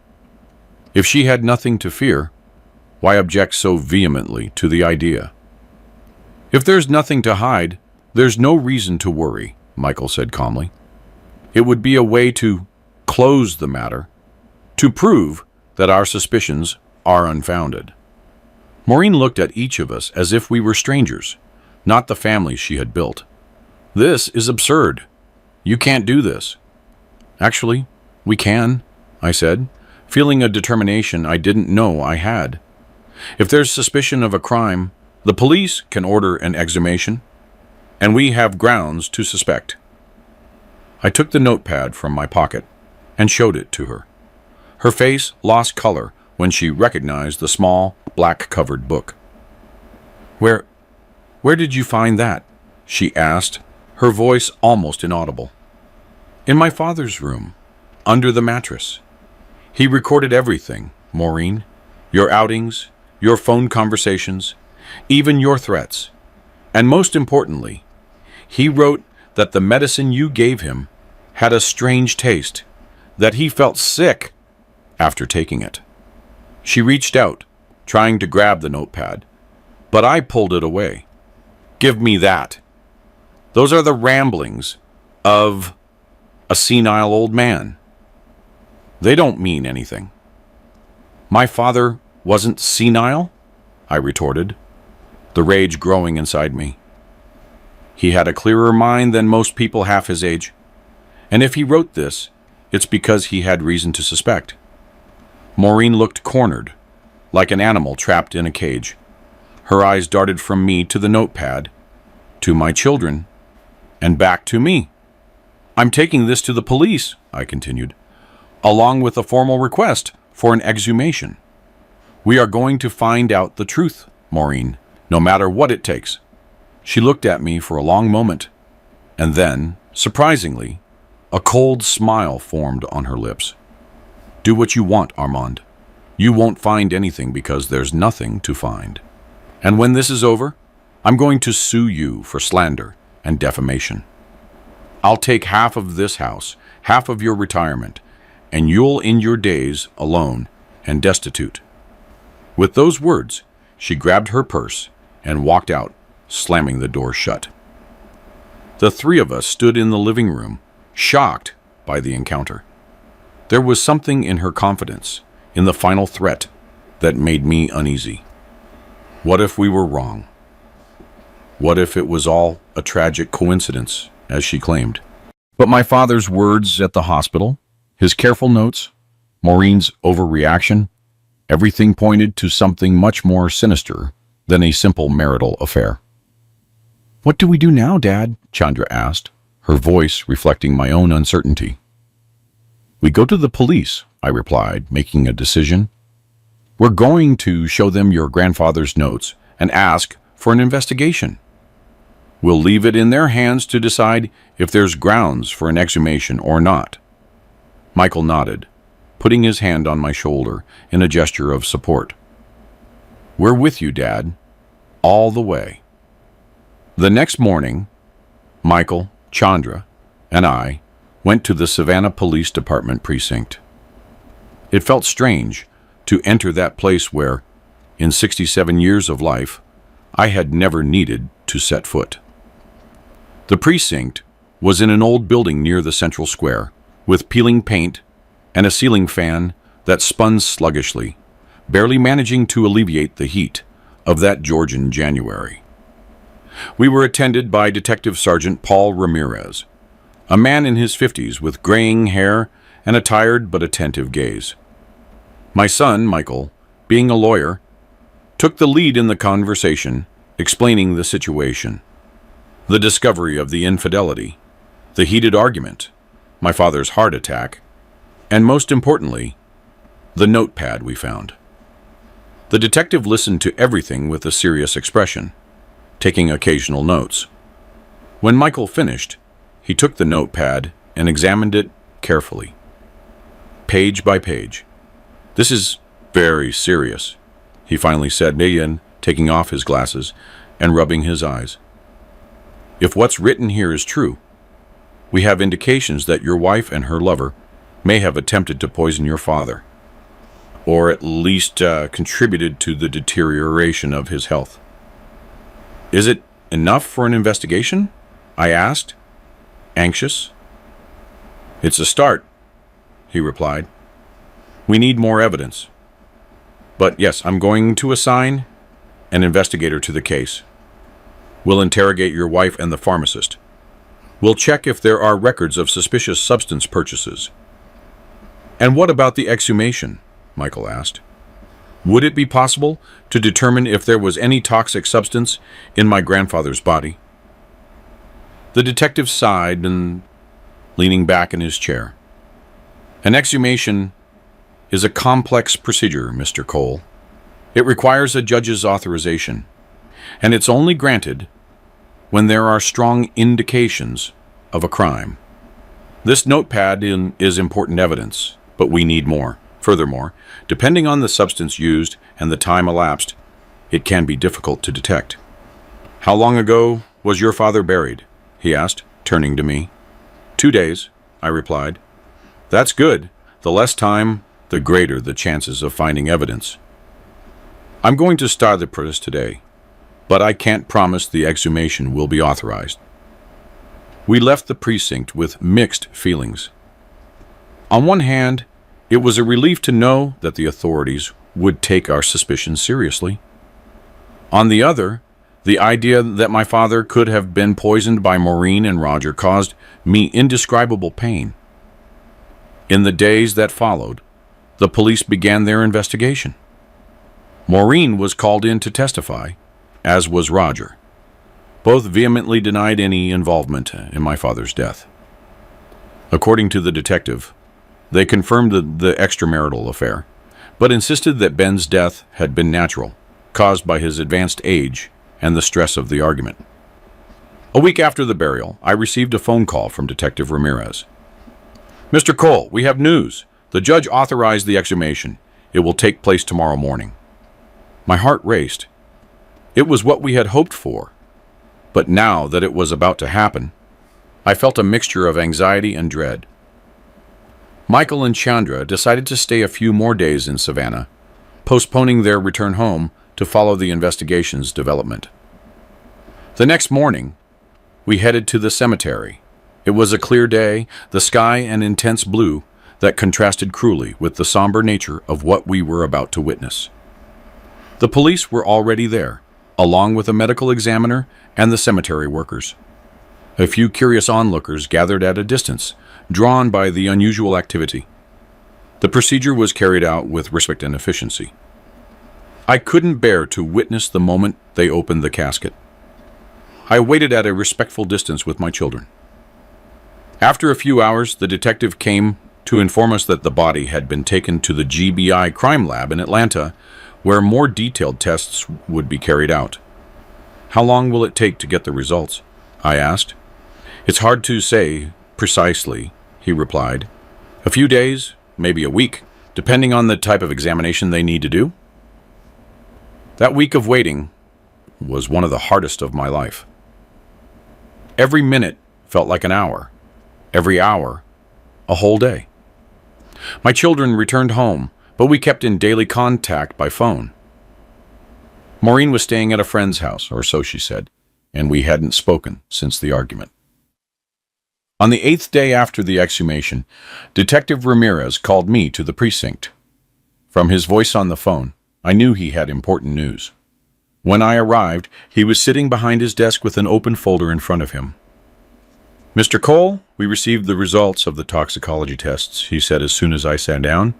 If she had nothing to fear, why object so vehemently to the idea? If there's nothing to hide, there's no reason to worry, Michael said calmly. It would be a way to close the matter, to prove that our suspicions are unfounded. Maureen looked at each of us as if we were strangers, not the family she had built. This is absurd. You can't do this. Actually, we can, I said, feeling a determination I didn't know I had. If there's suspicion of a crime, the police can order an exhumation, and we have grounds to suspect. I took the notepad from my pocket and showed it to her. Her face lost color when she recognized the small, black-covered book. Where did you find that?" she asked, her voice almost inaudible. "In my father's room, under the mattress. He recorded everything, Maureen. Your outings, your phone conversations, even your threats. And most importantly, he wrote that the medicine you gave him had a strange taste, that he felt sick after taking it." She reached out, trying to grab the notepad, but I pulled it away. "Give me that. Those are the ramblings of a senile old man. They don't mean anything." "My father wasn't senile?" I retorted, the rage growing inside me. He had a clearer mind than most people half his age, and if he wrote this, it's because he had reason to suspect. Maureen looked cornered, like an animal trapped in a cage. Her eyes darted from me to the notepad, to my children, and back to me. "I'm taking this to the police," I continued, "along with a formal request for an exhumation. We are going to find out the truth, Maureen, no matter what it takes." She looked at me for a long moment, and then, surprisingly, a cold smile formed on her lips. "Do what you want, Armand. You won't find anything because there's nothing to find. And when this is over, I'm going to sue you for slander and defamation. I'll take half of this house, half of your retirement, and you'll end your days alone and destitute." With those words, she grabbed her purse and walked out, slamming the door shut. The three of us stood in the living room, shocked by the encounter. There was something in her confidence, in the final threat, that made me uneasy. What if we were wrong? What if it was all a tragic coincidence, as she claimed? But my father's words at the hospital, his careful notes, Maureen's overreaction, everything pointed to something much more sinister than a simple marital affair. "What do we do now, Dad?" Chandra asked, her voice reflecting my own uncertainty. "We go to the police," I replied, making a decision. "We're going to show them your grandfather's notes and ask for an investigation. We'll leave it in their hands to decide if there's grounds for an exhumation or not." Michael nodded, putting his hand on my shoulder in a gesture of support. "We're with you, Dad, all the way." The next morning, Michael, Chandra, and I went to the Savannah Police Department precinct. It felt strange to enter that place where, in 67 years of life, I had never needed to set foot. The precinct was in an old building near the central square, with peeling paint and a ceiling fan that spun sluggishly, barely managing to alleviate the heat of that Georgian January. We were attended by Detective Sergeant Paul Ramirez, a man in his 50s with graying hair and a tired but attentive gaze. My son, Michael, being a lawyer, took the lead in the conversation, explaining the situation. The discovery of the infidelity, the heated argument, my father's heart attack, and most importantly, the notepad we found. The detective listened to everything with a serious expression, taking occasional notes. When Michael finished, he took the notepad and examined it carefully, page by page. "This is very serious," he finally said, taking off his glasses and rubbing his eyes. "If what's written here is true, we have indications that your wife and her lover may have attempted to poison your father, or at least contributed to the deterioration of his health." "Is it enough for an investigation?" I asked, anxious. "It's a start," he replied. "We need more evidence. But yes, I'm going to assign an investigator to the case. We'll interrogate your wife and the pharmacist. We'll check if there are records of suspicious substance purchases." "And what about the exhumation?" Michael asked. "Would it be possible to determine if there was any toxic substance in my grandfather's body?" The detective sighed and leaning back in his chair. "An exhumation is a complex procedure, Mr. Cole. It requires a judge's authorization, and it's only granted when there are strong indications of a crime. This notepad is important evidence, but we need more. Furthermore, depending on the substance used and the time elapsed, it can be difficult to detect." "How long ago was your father buried?" he asked, turning to me. 2 days, I replied. "That's good. The less time, the greater the chances of finding evidence. I'm going to start the process today, but I can't promise the exhumation will be authorized." We left the precinct with mixed feelings. On one hand, it was a relief to know that the authorities would take our suspicions seriously. On the other, the idea that my father could have been poisoned by Maureen and Roger caused me indescribable pain. In the days that followed, the police began their investigation. Maureen was called in to testify, as was Roger. Both vehemently denied any involvement in my father's death. According to the detective, they confirmed the extramarital affair, but insisted that Ben's death had been natural, caused by his advanced age and the stress of the argument. A week after the burial, I received a phone call from Detective Ramirez. "Mr. Cole, we have news. The judge authorized the exhumation. It will take place tomorrow morning." My heart raced. It was what we had hoped for. But now that it was about to happen, I felt a mixture of anxiety and dread. Michael and Chandra decided to stay a few more days in Savannah, postponing their return home to follow the investigation's development. The next morning, we headed to the cemetery. It was a clear day, the sky an intense blue that contrasted cruelly with the somber nature of what we were about to witness. The police were already there, along with a medical examiner and the cemetery workers. A few curious onlookers gathered at a distance, drawn by the unusual activity. The procedure was carried out with respect and efficiency. I couldn't bear to witness the moment they opened the casket. I waited at a respectful distance with my children. After a few hours, the detective came to inform us that the body had been taken to the GBI crime lab in Atlanta, where more detailed tests would be carried out. "How long will it take to get the results?" I asked. "It's hard to say precisely," he replied. "A few days, maybe a week. depending on the type of examination they need to do. That week of waiting was one of the hardest of my life. Every minute felt like an hour, every hour a whole day. My children returned home, but we kept in daily contact by phone. Maureen was staying at a friend's house, or so she said, and we hadn't spoken since the argument. On the 8th day after the exhumation, Detective Ramirez called me to the precinct. From his voice on the phone, I knew he had important news. When I arrived, he was sitting behind his desk with an open folder in front of him. "Mr. Cole, we received the results of the toxicology tests," he said as soon as I sat down,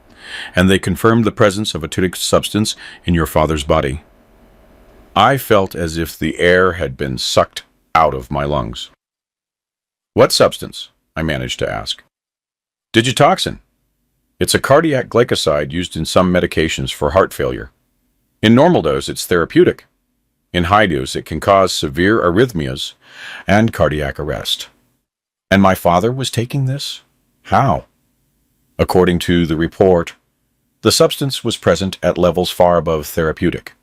"and they confirmed the presence of a toxic substance in your father's body." I felt as if the air had been sucked out of my lungs. "What substance?" I managed to ask. "Digitoxin. It's a cardiac glycoside used in some medications for heart failure. In normal dose, it's therapeutic. In high dose, it can cause severe arrhythmias and cardiac arrest." And my father was taking this? How? According to the report, the substance was present at levels far above therapeutic.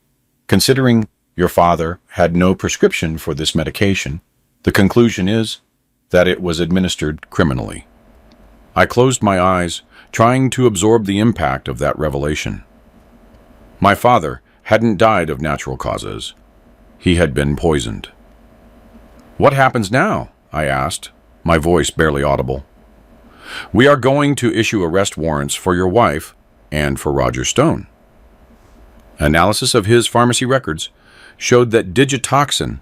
Considering your father had no prescription for this medication, the conclusion is that it was administered criminally. I closed my eyes, trying to absorb the impact of that revelation. My father hadn't died of natural causes. He had been poisoned. "What happens now?" I asked, my voice barely audible. "We are going to issue arrest warrants for your wife and for Roger Stone." Analysis of his pharmacy records showed that digitoxin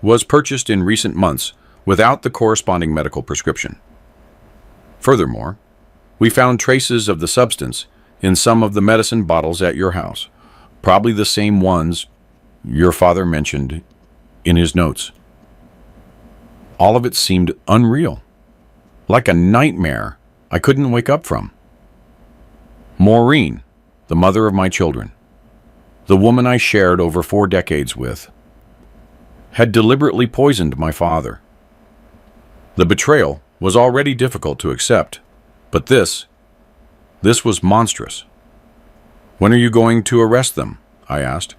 was purchased in recent months without the corresponding medical prescription. Furthermore, we found traces of the substance in some of the medicine bottles at your house, probably the same ones your father mentioned in his notes. All of it seemed unreal, like a nightmare I couldn't wake up from. Maureen, the mother of my children, the woman I shared over 4 decades with, had deliberately poisoned my father. The betrayal was already difficult to accept, but this was monstrous. "When are you going to arrest them?" I asked.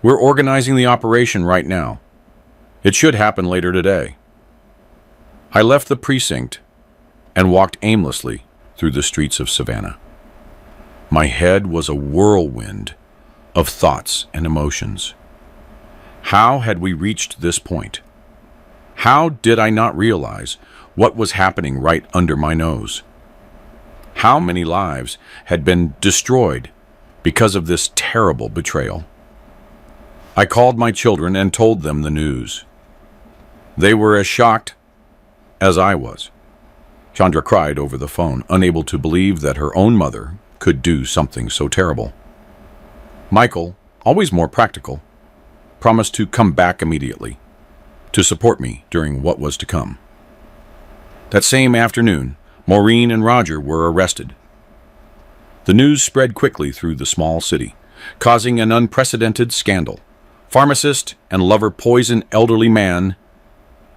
"We're organizing the operation right now. It should happen later today." I left the precinct and walked aimlessly through the streets of Savannah. My head was a whirlwind of thoughts and emotions. How had we reached this point? How did I not realize what was happening right under my nose? How many lives had been destroyed because of this terrible betrayal? I called my children and told them the news. They were as shocked as I was. Chandra cried over the phone, unable to believe that her own mother could do something so terrible. Michael, always more practical, promised to come back immediately to support me during what was to come. That same afternoon, Maureen and Roger were arrested. The news spread quickly through the small city, causing an unprecedented scandal. Pharmacist and lover poison elderly man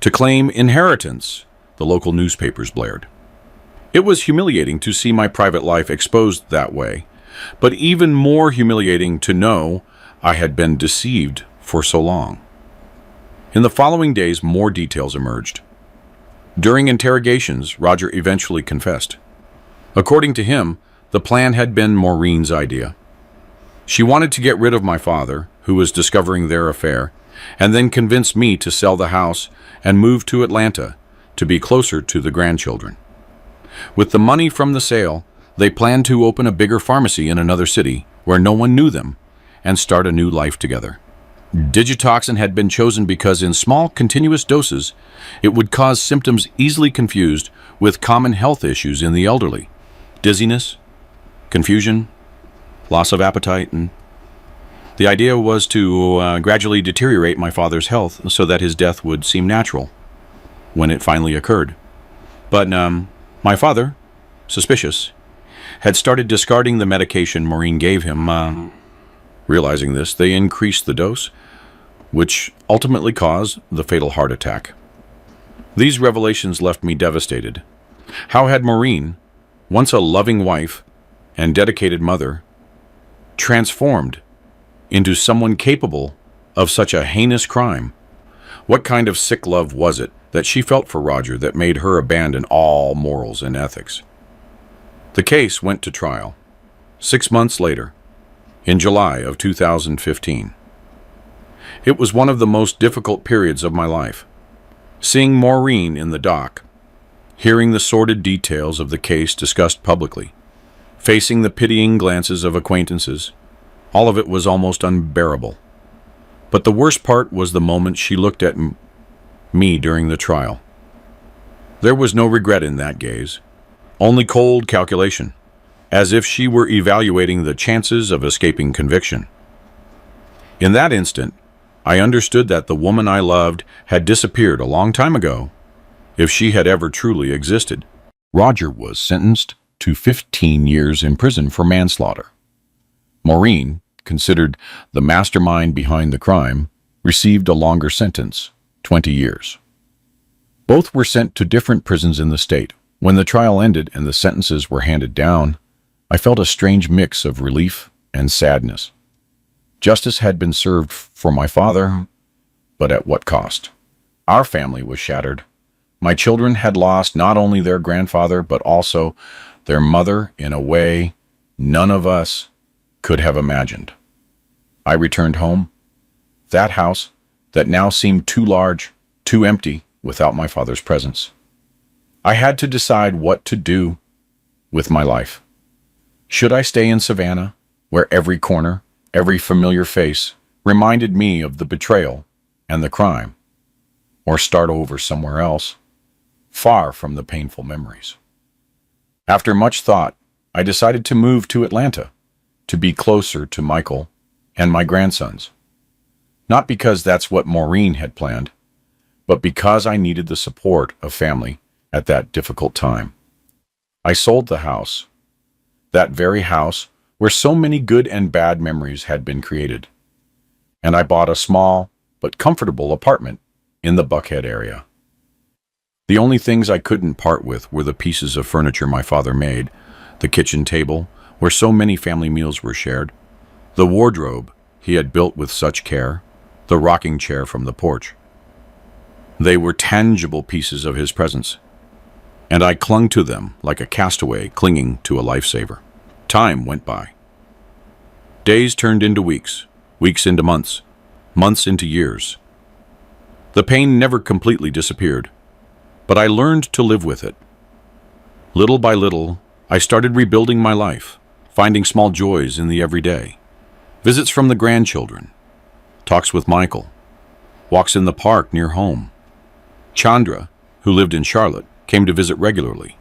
to claim inheritance, the local newspapers blared. It was humiliating to see my private life exposed that way, but even more humiliating to know I had been deceived for so long. In the following days, more details emerged. During interrogations, Roger eventually confessed. According to him, the plan had been Maureen's idea. She wanted to get rid of my father, who was discovering their affair, and then convince me to sell the house and move to Atlanta to be closer to the grandchildren. With the money from the sale, they planned to open a bigger pharmacy in another city where no one knew them and start a new life together. Digitoxin had been chosen because in small, continuous doses, it would cause symptoms easily confused with common health issues in the elderly: dizziness, confusion, loss of appetite, and the idea was to gradually deteriorate my father's health so that his death would seem natural when it finally occurred. But my father, suspicious, had started discarding the medication Maureen gave him. Realizing this, they increased the dose, which ultimately caused the fatal heart attack. These revelations left me devastated. How had Maureen, once a loving wife, and dedicated mother transformed into someone capable of such a heinous crime? What kind of sick love was it that she felt for Roger that made her abandon all morals and ethics? The case went to trial 6 months later, in July of 2015. It was one of the most difficult periods of my life. Seeing Maureen in the dock, hearing the sordid details of the case discussed publicly, facing the pitying glances of acquaintances, all of it was almost unbearable. But the worst part was the moment she looked at me during the trial. There was no regret in that gaze, only cold calculation, as if she were evaluating the chances of escaping conviction. In that instant, I understood that the woman I loved had disappeared a long time ago, if she had ever truly existed. Roger was sentenced to 15 years in prison for manslaughter. Maureen, considered the mastermind behind the crime, received a longer sentence, 20 years. Both were sent to different prisons in the state. When the trial ended and the sentences were handed down, I felt a strange mix of relief and sadness. Justice had been served for my father, but at what cost? Our family was shattered. My children had lost not only their grandfather, but also their mother in a way none of us could have imagined. I returned home. That house that now seemed too large, too empty without my father's presence. I had to decide what to do with my life. Should I stay in Savannah, where every corner, every familiar face reminded me of the betrayal and the crime, or start over somewhere else, far from the painful memories? After much thought, I decided to move to Atlanta, to be closer to Michael and my grandsons. Not because that's what Maureen had planned, but because I needed the support of family at that difficult time. I sold the house, that very house where so many good and bad memories had been created, and I bought a small but comfortable apartment in the Buckhead area. The only things I couldn't part with were the pieces of furniture my father made, the kitchen table where so many family meals were shared, the wardrobe he had built with such care, the rocking chair from the porch. They were tangible pieces of his presence, and I clung to them like a castaway clinging to a lifesaver. Time went by. Days turned into weeks, weeks into months, months into years. The pain never completely disappeared, but I learned to live with it. Little by little, I started rebuilding my life, finding small joys in the everyday. Visits from the grandchildren, talks with Michael, walks in the park near home. Chandra, who lived in Charlotte, came to visit regularly.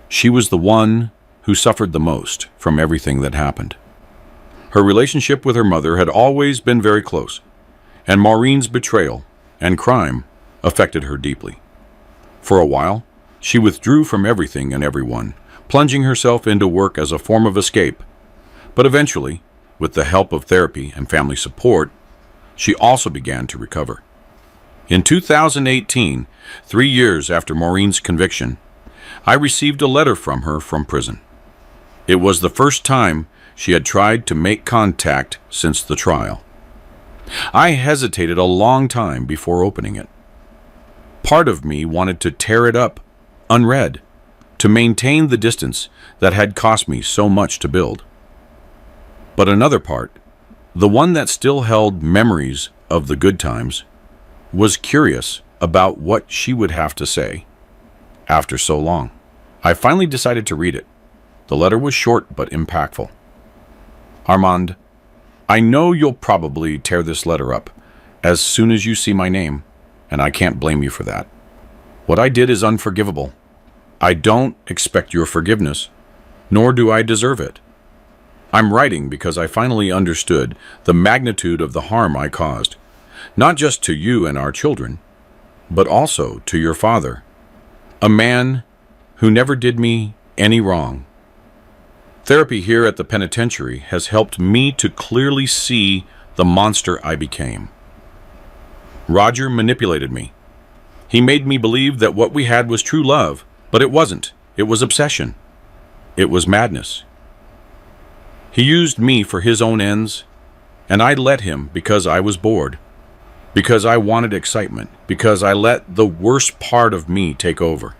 She was the one who suffered the most from everything that happened. Her relationship with her mother had always been very close, and Maureen's betrayal and crime affected her deeply. For a while, she withdrew from everything and everyone, plunging herself into work as a form of escape. But eventually, with the help of therapy and family support, she also began to recover. In 2018, 3 years after Maureen's conviction, I received a letter from her from prison. It was the first time she had tried to make contact since the trial. I hesitated a long time before opening it. Part of me wanted to tear it up, unread, to maintain the distance that had cost me so much to build. But another part, the one that still held memories of the good times, was curious about what she would have to say after so long. I finally decided to read it. The letter was short but impactful. Armand, I know you'll probably tear this letter up as soon as you see my name, and I can't blame you for that. What I did is unforgivable. I don't expect your forgiveness, nor do I deserve it. I'm writing because I finally understood the magnitude of the harm I caused, not just to you and our children, but also to your father, a man who never did me any wrong. Therapy here at the penitentiary has helped me to clearly see the monster I became. Roger manipulated me. He made me believe that what we had was true love, but it wasn't. It was obsession. It was madness. He used me for his own ends, and I let him because I was bored, because I wanted excitement, because I let the worst part of me take over.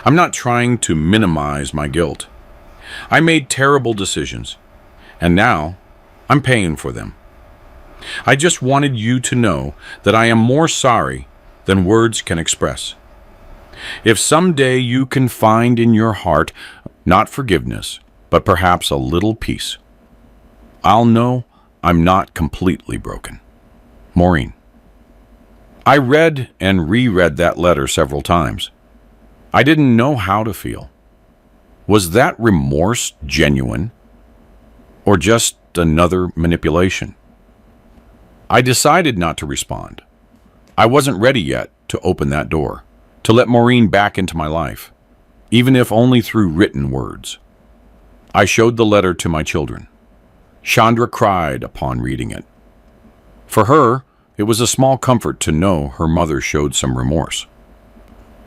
I'm not trying to minimize my guilt. I made terrible decisions, and now I'm paying for them. I just wanted you to know that I am more sorry than words can express. If someday you can find in your heart not forgiveness, but perhaps a little peace, I'll know I'm not completely broken. Maureen. I read and reread that letter several times. I didn't know how to feel. Was that remorse genuine, or just another manipulation? I decided not to respond. I wasn't ready yet to open that door, to let Maureen back into my life, even if only through written words. I showed the letter to my children. Chandra cried upon reading it. For her, it was a small comfort to know her mother showed some remorse.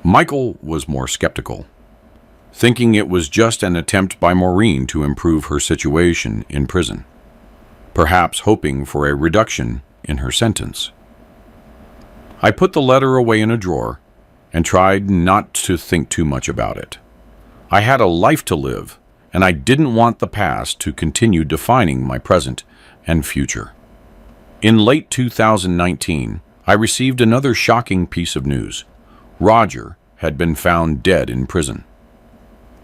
Michael was more skeptical, thinking it was just an attempt by Maureen to improve her situation in prison, perhaps hoping for a reduction in her sentence. I put the letter away in a drawer and tried not to think too much about it. I had a life to live, and I didn't want the past to continue defining my present and future. In late 2019, I received another shocking piece of news. Roger had been found dead in prison.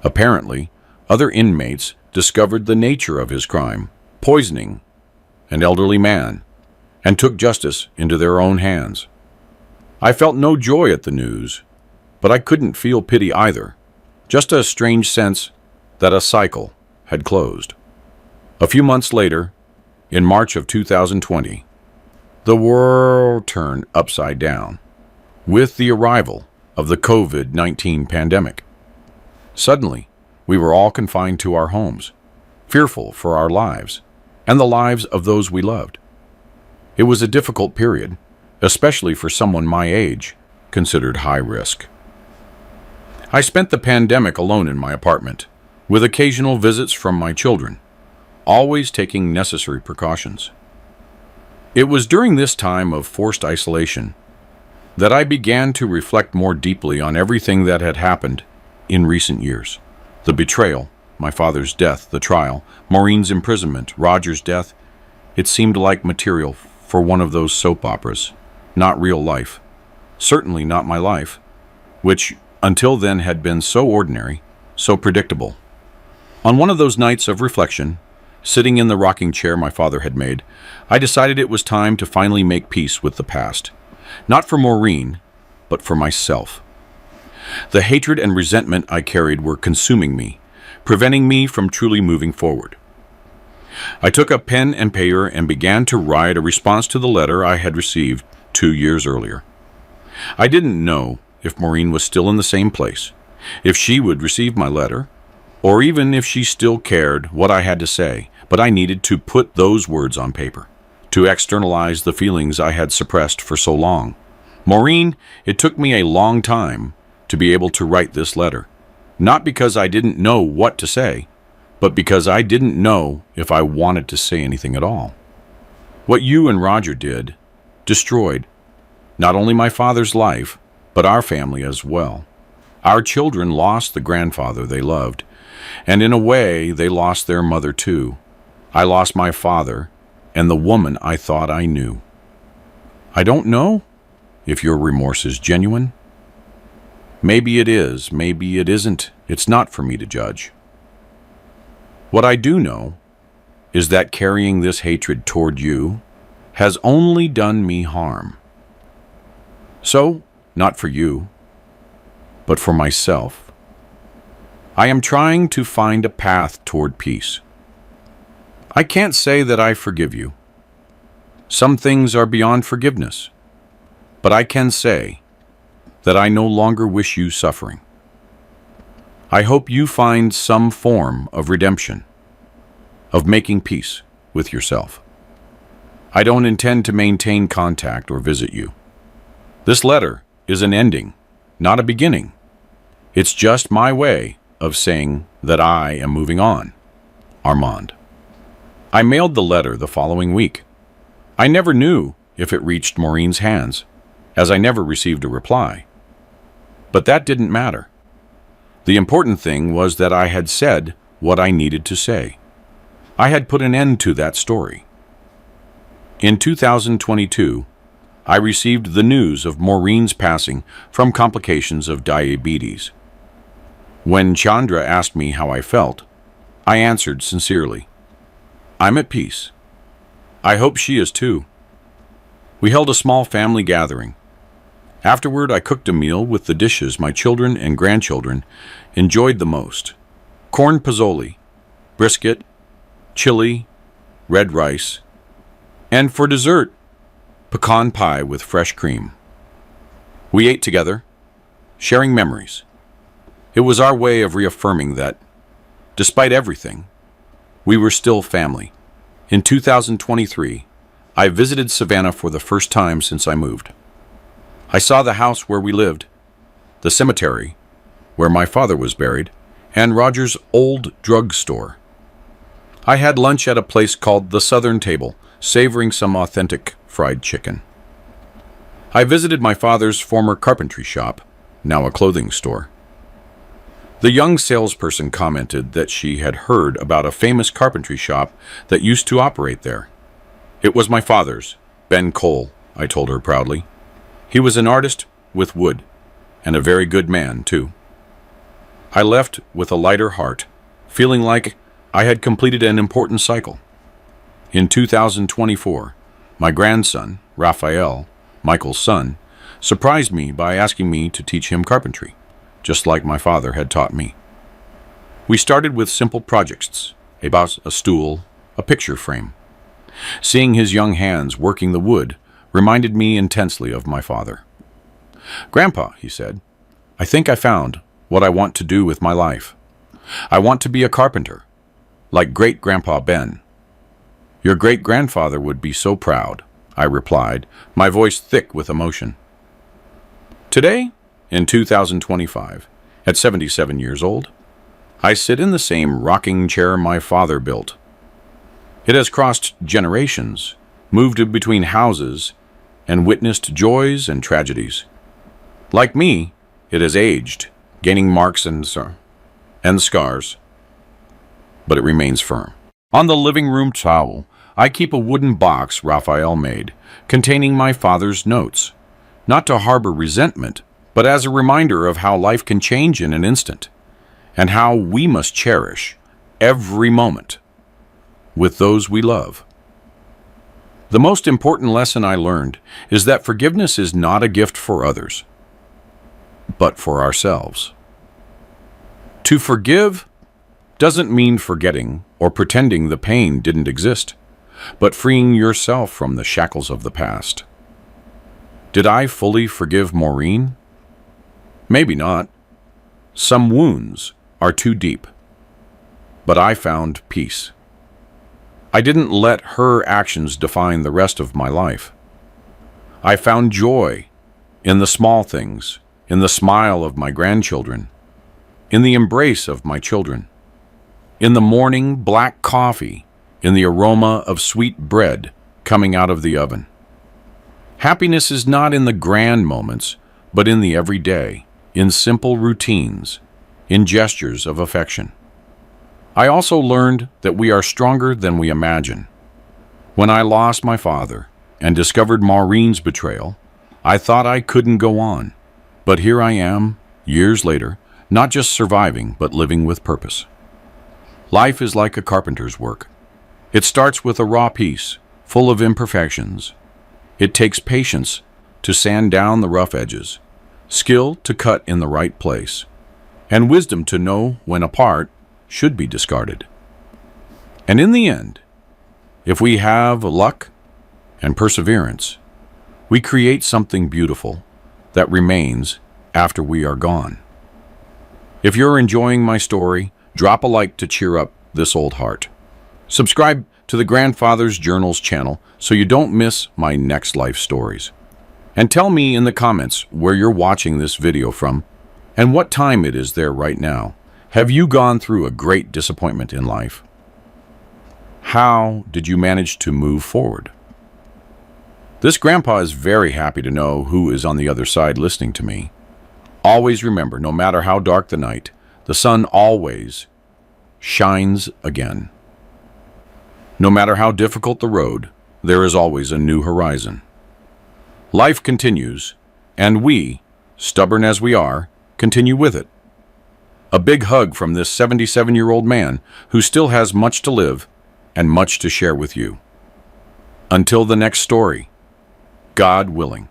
Apparently, other inmates discovered the nature of his crime, poisoning an elderly man, and took justice into their own hands. I felt no joy at the news, but I couldn't feel pity either, just a strange sense that a cycle had closed. A few months later, in March of 2020, the world turned upside down with the arrival of the COVID-19 pandemic. Suddenly, we were all confined to our homes, fearful for our lives and the lives of those we loved. It was a difficult period, especially for someone my age, considered high risk. I spent the pandemic alone in my apartment, with occasional visits from my children, always taking necessary precautions. It was during this time of forced isolation that I began to reflect more deeply on everything that had happened in recent years. The betrayal, my father's death, the trial, Maureen's imprisonment, Roger's death. It seemed like material for one of those soap operas, not real life. Certainly not my life, which until then had been so ordinary, so predictable. On one of those nights of reflection, sitting in the rocking chair my father had made, I decided it was time to finally make peace with the past. Not for Maureen, but for myself. The hatred and resentment I carried were consuming me, preventing me from truly moving forward. I took a pen and paper and began to write a response to the letter I had received 2 years earlier. I didn't know if Maureen was still in the same place, if she would receive my letter, or even if she still cared what I had to say, but I needed to put those words on paper, to externalize the feelings I had suppressed for so long. Maureen, it took me a long time to be able to write this letter, not because I didn't know what to say, but because I didn't know if I wanted to say anything at all. What you and Roger did destroyed not only my father's life, but our family as well. Our children lost the grandfather they loved, and in a way, they lost their mother too. I lost my father and the woman I thought I knew. I don't know if your remorse is genuine. Maybe it is, maybe it isn't. It's not for me to judge. What I do know is that carrying this hatred toward you has only done me harm. So, not for you, but for myself. I am trying to find a path toward peace. I can't say that I forgive you. Some things are beyond forgiveness, but I can say that I no longer wish you suffering. I hope you find some form of redemption, of making peace with yourself. I don't intend to maintain contact or visit you. This letter is an ending, not a beginning. It's just my way of saying that I am moving on. Armand. I mailed the letter the following week. I never knew if it reached Maureen's hands, as I never received a reply. But that didn't matter. The important thing was that I had said what I needed to say. I had put an end to that story. In 2022, I received the news of Maureen's passing from complications of diabetes. When Chandra asked me how I felt, I answered sincerely, "I'm at peace. I hope she is too." We held a small family gathering. Afterward, I cooked a meal with the dishes my children and grandchildren enjoyed the most: corn pozole, brisket, chili, red rice, and for dessert, pecan pie with fresh cream. We ate together, sharing memories. It was our way of reaffirming that, despite everything, we were still family. In 2023, I visited Savannah for the first time since I moved. I saw the house where we lived, the cemetery where my father was buried, and Roger's old drugstore. I had lunch at a place called the Southern Table, savoring some authentic fried chicken. I visited my father's former carpentry shop, now a clothing store. The young salesperson commented that she had heard about a famous carpentry shop that used to operate there. It was my father's, Ben Cole, I told her proudly. He was an artist with wood, and a very good man, too. I left with a lighter heart, feeling like I had completed an important cycle. In 2024, my grandson, Raphael, Michael's son, surprised me by asking me to teach him carpentry, just like my father had taught me. We started with simple projects, a stool, a picture frame. Seeing his young hands working the wood reminded me intensely of my father. "Grandpa," he said, "I think I found what I want to do with my life. I want to be a carpenter, like great-grandpa Ben." "Your great-grandfather would be so proud," I replied, my voice thick with emotion. Today, in 2025, at 77 years old, I sit in the same rocking chair my father built. It has crossed generations, moved between houses, and witnessed joys and tragedies. Like me, it has aged, gaining marks and scars, but it remains firm. On the living room towel, I keep a wooden box Raphael made, containing my father's notes, not to harbor resentment, but as a reminder of how life can change in an instant, and how we must cherish every moment with those we love. The most important lesson I learned is that forgiveness is not a gift for others, but for ourselves. To forgive doesn't mean forgetting or pretending the pain didn't exist, but freeing yourself from the shackles of the past. Did I fully forgive Maureen? Maybe not. Some wounds are too deep, but I found peace. I didn't let her actions define the rest of my life. I found joy in the small things, in the smile of my grandchildren, in the embrace of my children, in the morning black coffee, in the aroma of sweet bread coming out of the oven. Happiness is not in the grand moments, but in the everyday, in simple routines, in gestures of affection. I also learned that we are stronger than we imagine. When I lost my father and discovered Maureen's betrayal, I thought I couldn't go on. But here I am, years later, not just surviving, but living with purpose. Life is like a carpenter's work. It starts with a raw piece, full of imperfections. It takes patience to sand down the rough edges, skill to cut in the right place, and wisdom to know when a part should be discarded. And in the end, if we have luck and perseverance, we create something beautiful that remains after we are gone. If you're enjoying my story, drop a like to cheer up this old heart. Subscribe to the Grandfather's Journals channel so you don't miss my next life stories. And tell me in the comments where you're watching this video from and what time it is there right now. Have you gone through a great disappointment in life? How did you manage to move forward? This grandpa is very happy to know who is on the other side listening to me. Always remember, no matter how dark the night, the sun always shines again. No matter how difficult the road, there is always a new horizon. Life continues, and we, stubborn as we are, continue with it. A big hug from this 77-year-old man who still has much to live and much to share with you. Until the next story, God willing.